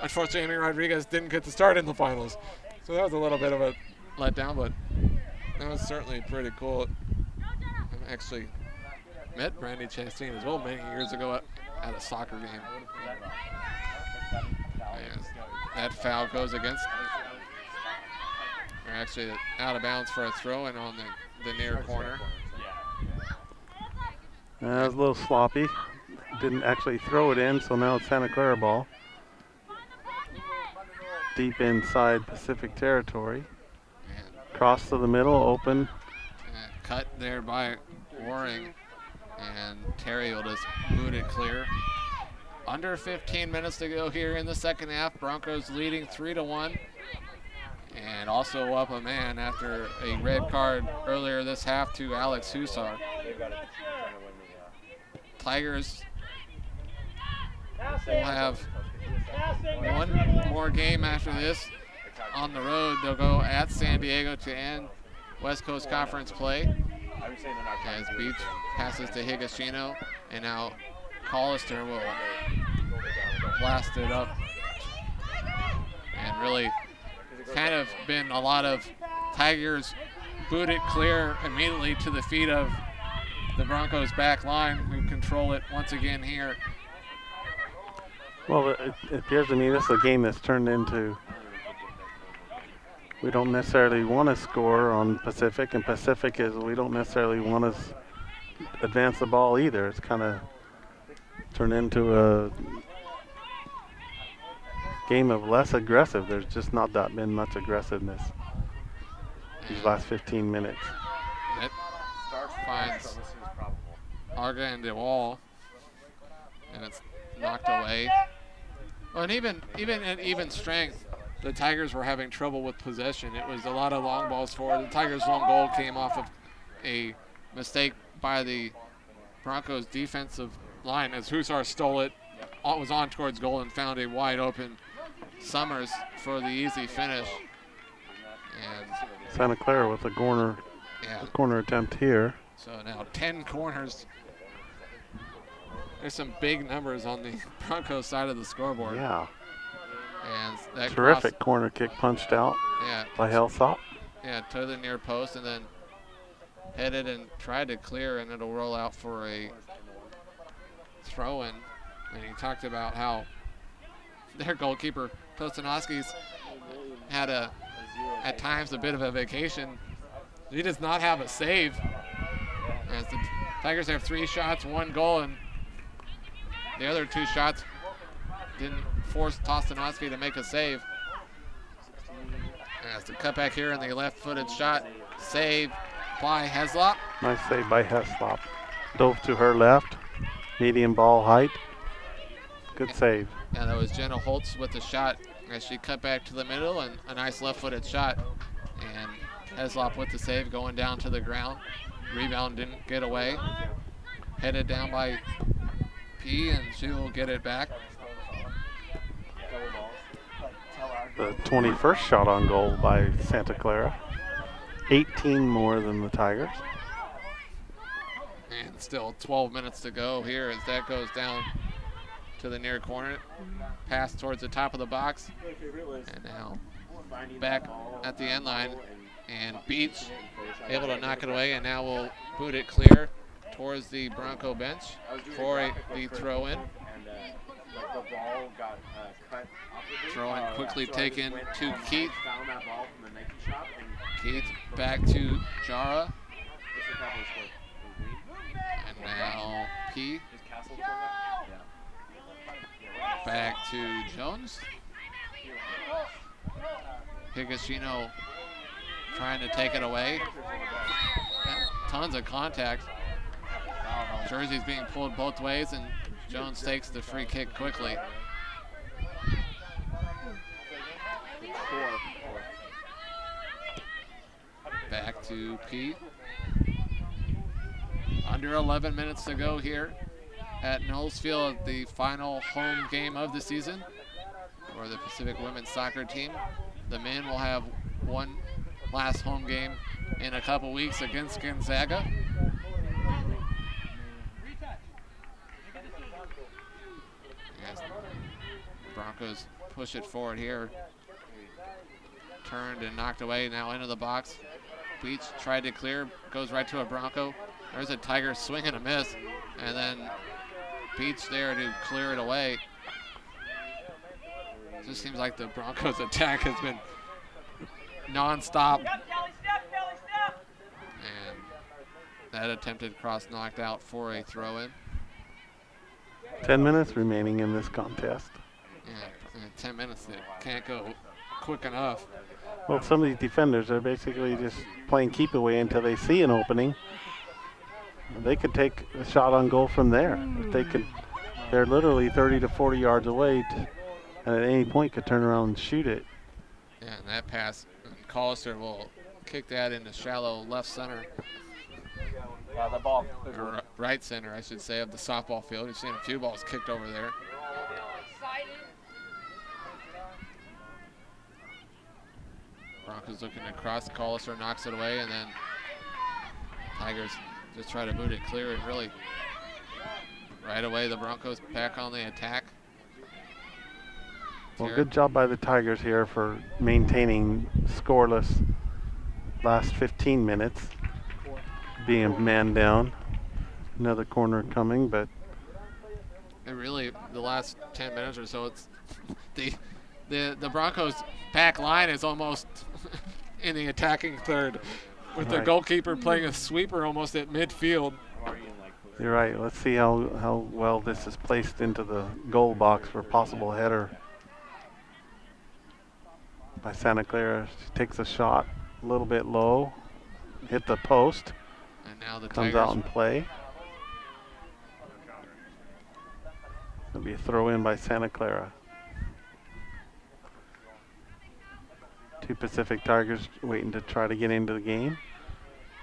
unfortunately Amy Rodriguez didn't get to start in the finals. So that was a little bit of a letdown, but that was certainly pretty cool. I actually met Brandy Chastain as well many years ago at a soccer game. And that foul goes against, or actually out of bounds for a throw-in on the near corner. That was a little sloppy. Didn't actually throw it in, so now it's Santa Clara ball. Deep inside Pacific territory. Cross to the middle, open. Cut there by Waring, and Terry will just boot it clear. Under 15 minutes to go here in the second half. Broncos leading 3-1. And also up a man after a red card earlier this half to Alex Hussar. Tigers will have one more game after this on the road. They'll go at San Diego to end West Coast Conference play. As Beach passes to Higashino, and now Collister will blast it up. And really kind of been a lot of Tigers boot it clear immediately to the feet of the Broncos back line, who control it once again here. Well, it appears to me this is a game that's turned into, we don't necessarily want to score on Pacific, and Pacific is we don't necessarily want to advance the ball either. It's kind of turned into a game of less aggressive. There's just not that been much aggressiveness these last 15 minutes. It finds Arga and DeWall, and it's knocked away. Well, and even at even strength, the Tigers were having trouble with possession. It was a lot of long balls forward. The Tigers' long goal came off of a mistake by the Broncos' defensive line as Hussar stole it, was on towards goal, and found a wide open Summers for the easy finish. And Santa Clara with a corner attempt here. So now 10 corners. There's some big numbers on the Broncos side of the scoreboard. Yeah. And that terrific corner kick punched out by Hellsop. Yeah, to the near post, and then headed and tried to clear, and it'll roll out for a throw-in. And he talked about how their goalkeeper, Tostanowski's, had at times a bit of a vacation. He does not have a save. As the Tigers have 3 shots, 1 goal, and the other 2 shots didn't force Tostanowski to make a save. As the cutback here in the left-footed shot, save by Heslop. Nice save by Heslop. Dove to her left, medium ball height. Good save. And that was Jenna Holtz with the shot as she cut back to the middle, and a nice left-footed shot. And Heslop with the save, going down to the ground. Rebound didn't get away. Headed down by P, and she will get it back. The 21st shot on goal by Santa Clara. 18 more than the Tigers. And still 12 minutes to go here as that goes down to the near corner. Pass towards the top of the box. And now back at the end line. And Beach able to knock it away, and now we'll boot it clear towards the Bronco bench for the throw-in. Throw-in quickly taken to Keith. Keith back to Jara. And now P. Back to Jones. Higashino trying to take it away. tons of contact. Jersey's being pulled both ways, and Jones takes the free kick quickly. Back to Pete. Under 11 minutes to go here at Knowles Field, the final home game of the season for the Pacific women's soccer team. The men will have one last home game in a couple weeks against Gonzaga. As the Broncos push it forward here. Turned and knocked away, now into the box. Beach tried to clear, goes right to a Bronco. There's a Tiger swing and a miss, and then Beach there to clear it away. It just seems like the Broncos attack has been non-stop. And that attempted cross knocked out for a throw-in. 10 minutes remaining in this contest. Yeah, 10 minutes, it can't go quick enough. Well, some of these defenders are basically just playing keep away until they see an opening. They could take a shot on goal from there. If they could, they're literally 30 to 40 yards away, and at any point could turn around and shoot it. Yeah, and that pass, Collister will kick that into shallow left center. The ball. Or right center, I should say, of the softball field. We've seen a few balls kicked over there. Broncos looking to cross. Collister knocks it away, and then Tigers just try to boot it clear, and really right away the Broncos back on the attack. Well, good job by the Tigers here for maintaining scoreless last 15 minutes, being man down. Another corner coming, but It really, the last 10 minutes or so, it's the Broncos back line is almost in the attacking third, with the Right. goalkeeper playing a sweeper almost at midfield. you're right. Let's see how well this is placed into the goal box for a possible header by Santa Clara. She takes a shot a little bit low, hit the post, And now the comes Tigers out in play. It'll be a throw in by Santa Clara. Two Pacific Tigers waiting to try to get into the game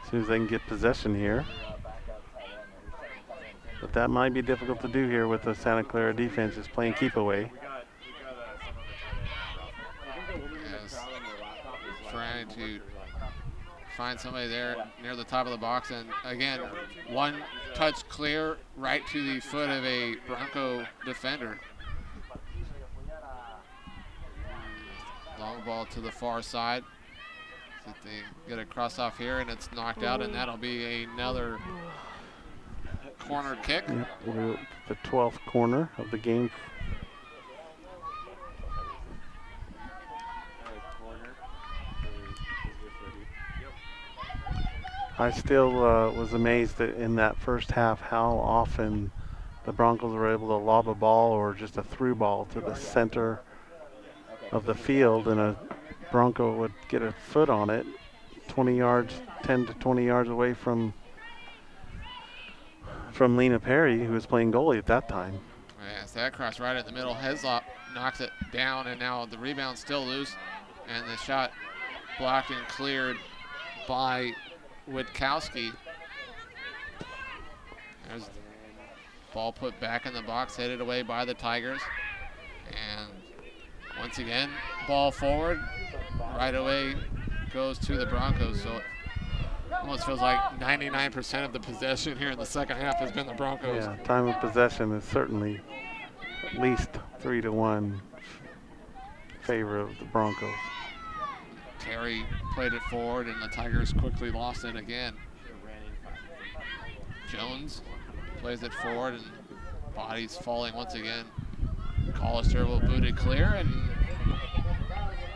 as soon as they can get possession here. But that might be difficult to do here with the Santa Clara defense is playing keep away. is trying to find somebody there near the top of the box, and again, one touch clear right to the foot of a Bronco defender. Long ball to the far side. See if they get a cross off here, and it's knocked out, and that'll be another corner kick. Yep, we're the 12th corner of the game. I still was amazed that in that first half how often the Broncos were able to lob a ball or just a through ball to the center of the field, and a Bronco would get a foot on it 20 yards, 10 to 20 yards away from Lena Perry, who was playing goalie at that time. Yes, that cross right in the middle. Heslop knocks it down, and now the rebound's still loose, and the shot blocked and cleared by Witkowski. There's the ball put back in the box, headed away by the Tigers. And once again, ball forward, right away goes to the Broncos. So it almost feels like 99% of the possession here in the second half has been the Broncos. Yeah, time of possession is certainly at least 3-1 favor of the Broncos. Terry played it forward, and the Tigers quickly lost it again. Jones plays it forward, and bodies falling once again. Collister will boot it clear, and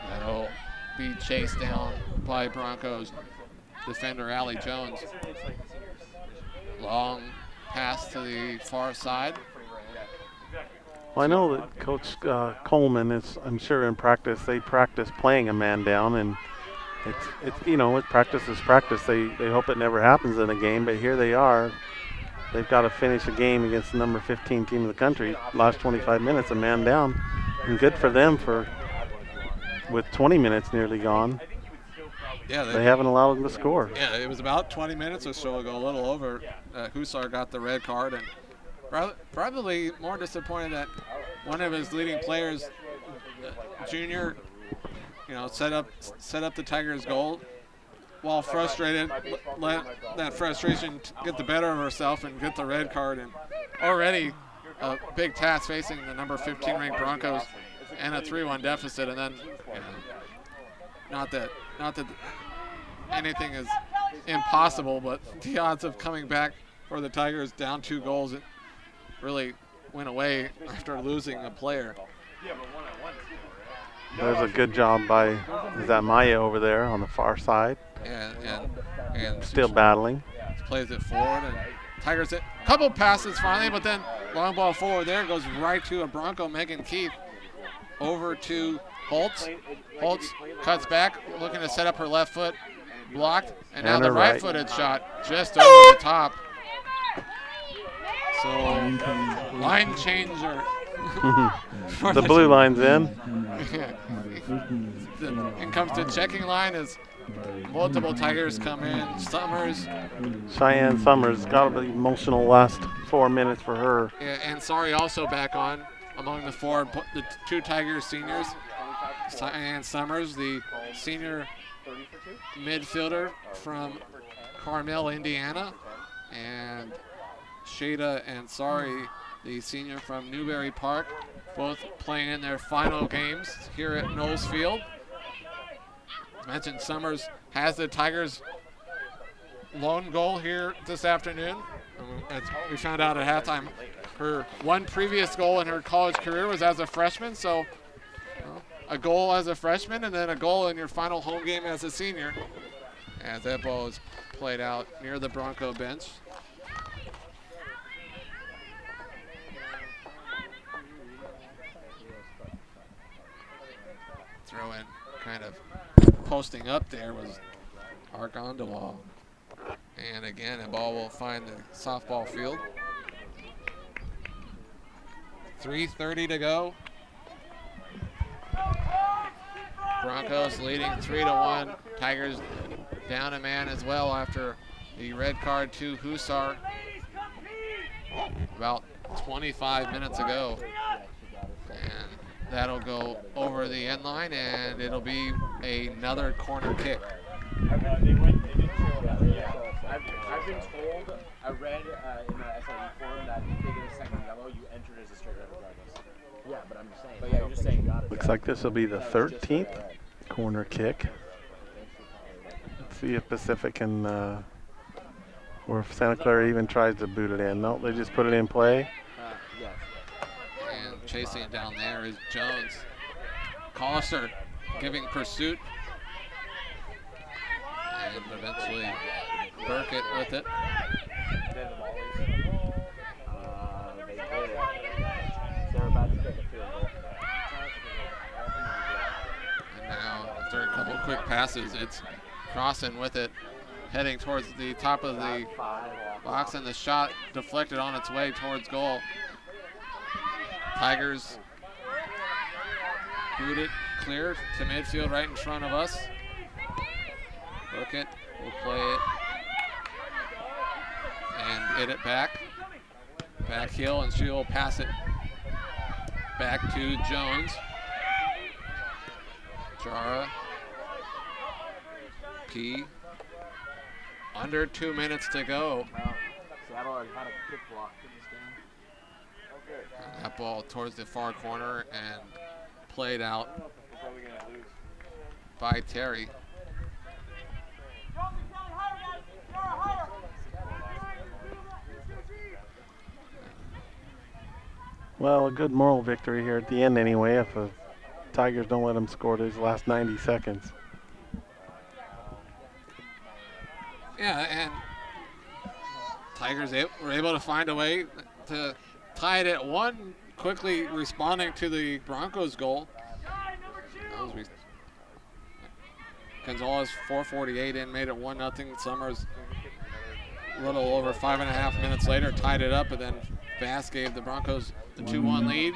that'll be chased down by Broncos defender Allie Jones. Long pass to the far side. Well, I know that Coach Coleman is, I'm sure in practice, they practice playing a man down, and It's with practice is practice. They hope it never happens in a game, but here they are. They've got to finish a game against the number 15 team in the country. Last 25 minutes, a man down, and good for them with 20 minutes nearly gone. Yeah, they haven't allowed them to score. Yeah, it was about 20 minutes or so ago, a little over. Hussar got the red card, and probably more disappointed that one of his leading players, Junior, set up the Tigers' goal. While frustrated, let that frustration get the better of herself and get the red card. And already a big task facing the number 15 ranked Broncos and a 3-1 deficit. And then, not that anything is impossible, but the odds of coming back for the Tigers down 2 goals, it really went away after losing a player. There's a good job by Maya over there on the far side. And still battling. Plays it forward, and Tigers a couple passes finally, but then long ball forward there goes right to a Bronco, Megan Keith, over to Holtz. Holtz cuts back, looking to set up her left foot, blocked, and now the right-footed shot just over the top. So line changer. The blue line's in. In comes the checking line as multiple Tigers come in. Summers. Cheyenne Summers got to be emotional last 4 minutes for her. Yeah, and Sorry also back on among the 2 Tigers seniors. Cheyenne Summers, the senior midfielder from Carmel, Indiana, and Shada and Sorry, the senior from Newberry Park, both playing in their final games here at Knowles Field. As mentioned, Summers has the Tigers' lone goal here this afternoon. As we found out at halftime, her one previous goal in her college career was as a freshman, so a goal as a freshman and then a goal in your final home game as a senior. As that ball is played out near the Bronco bench. Throw in kind of posting up there was Argondola. And again, a ball will find the softball field. 3:30 to go. Broncos leading 3-1. Tigers down a man as well after the red card to Hussar about 25 minutes ago. And that'll go over the end line, and it'll be another corner kick. I've been told, I read in the SIE forum that if they get a second yellow, you enter as a straight red regardless. Yeah, but I'm just saying. But yeah, you're just saying got it. Looks like this will be the 13th corner kick. Let's see if Pacific can, or if Santa Clara even tries to boot it in. No, they just put it in play. Yes. And chasing it down there is Jones. Collister giving pursuit. And eventually Burkett with it. They're about to get the field goal. And now, after a couple quick passes, it's Crossan with it, heading towards the top of the box, and the shot deflected on its way towards goal. Tigers boot it clear to midfield right in front of us. Burkett will play it and hit it back heel, and she will pass it back to Jones. Jara P. Under 2 minutes to go. Seattle had a kick block in this game. And that ball towards the far corner and played out by Terry. Well, a good moral victory here at the end anyway, if the Tigers don't let them score these last 90 seconds. Yeah, and Tigers were able to find a way to tie it at 1, quickly responding to the Broncos goal. As we Gonzalez 4:48 in, made it 1-0. Summers a little over 5.5 minutes later tied it up, and then Bass gave the Broncos the 2-1 lead.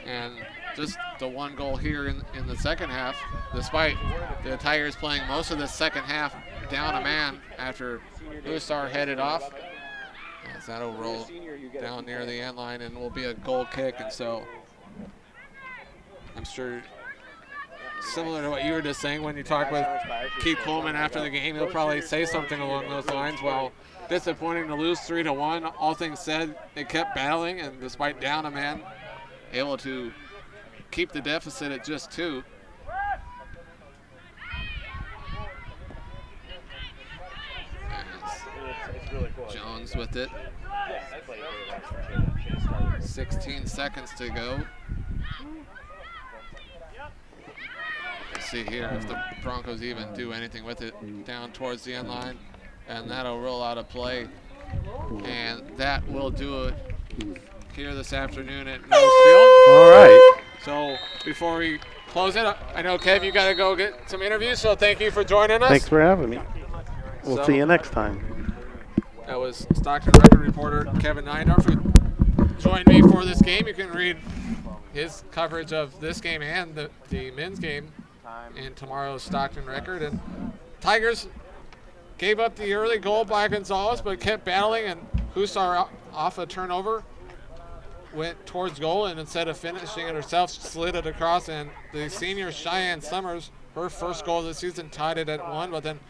And just the one goal here in the second half, despite the Tigers playing most of the second half down a man after Hussar headed off. As that'll roll down near the end line and will be a goal kick. And so I'm sure similar to what you were just saying when you talked with Keith Coleman after the game, he'll probably say something along those lines. Well, disappointing to lose 3-1. All things said, they kept battling, and despite down a man, able to keep the deficit at just 2. It's really cool. Jones with it. 16 seconds to go. Let's see here if the Broncos even do anything with it down towards the end line. And that'll roll out of play. And that will do it here this afternoon at Knowles Field. All right. So before we close it, I know, Kev, you got to go get some interviews, so thank you for joining us. Thanks for having me. We'll So- see you next time. That was Stockton record reporter Kevin Neindorf, who joined me for this game. You can read his coverage of this game and the men's game in tomorrow's Stockton record. And Tigers gave up the early goal by Gonzalez, but kept battling, and Hussar off a turnover went towards goal, and instead of finishing it herself, slid it across, and the senior Cheyenne Summers, her first goal of the season, tied it at 1, but then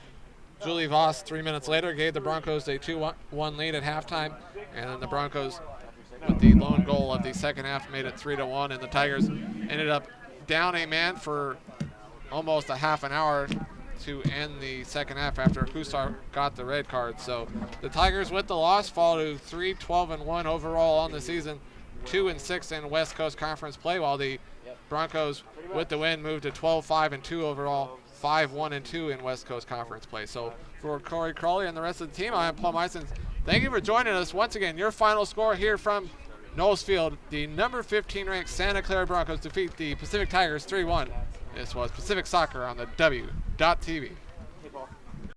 Julie Voss 3 minutes later gave the Broncos a 2-1 lead at halftime, and then the Broncos, with the lone goal of the second half, made it 3-1, and the Tigers ended up down a man for almost a half an hour to end the second half after Hussar got the red card. So the Tigers with the loss fall to 3-12-1 overall on the season, 2-6 in West Coast Conference play, while the Broncos with the win moved to 12-5-2 overall, 5-1-2 in West Coast Conference play. So for Corey Crawley and the rest of the team, I am Paul Meisen. Thank you for joining us. Once again, your final score here from Knowles Field. The number 15 ranked Santa Clara Broncos defeat the Pacific Tigers 3-1. This was Pacific Soccer on the W.TV.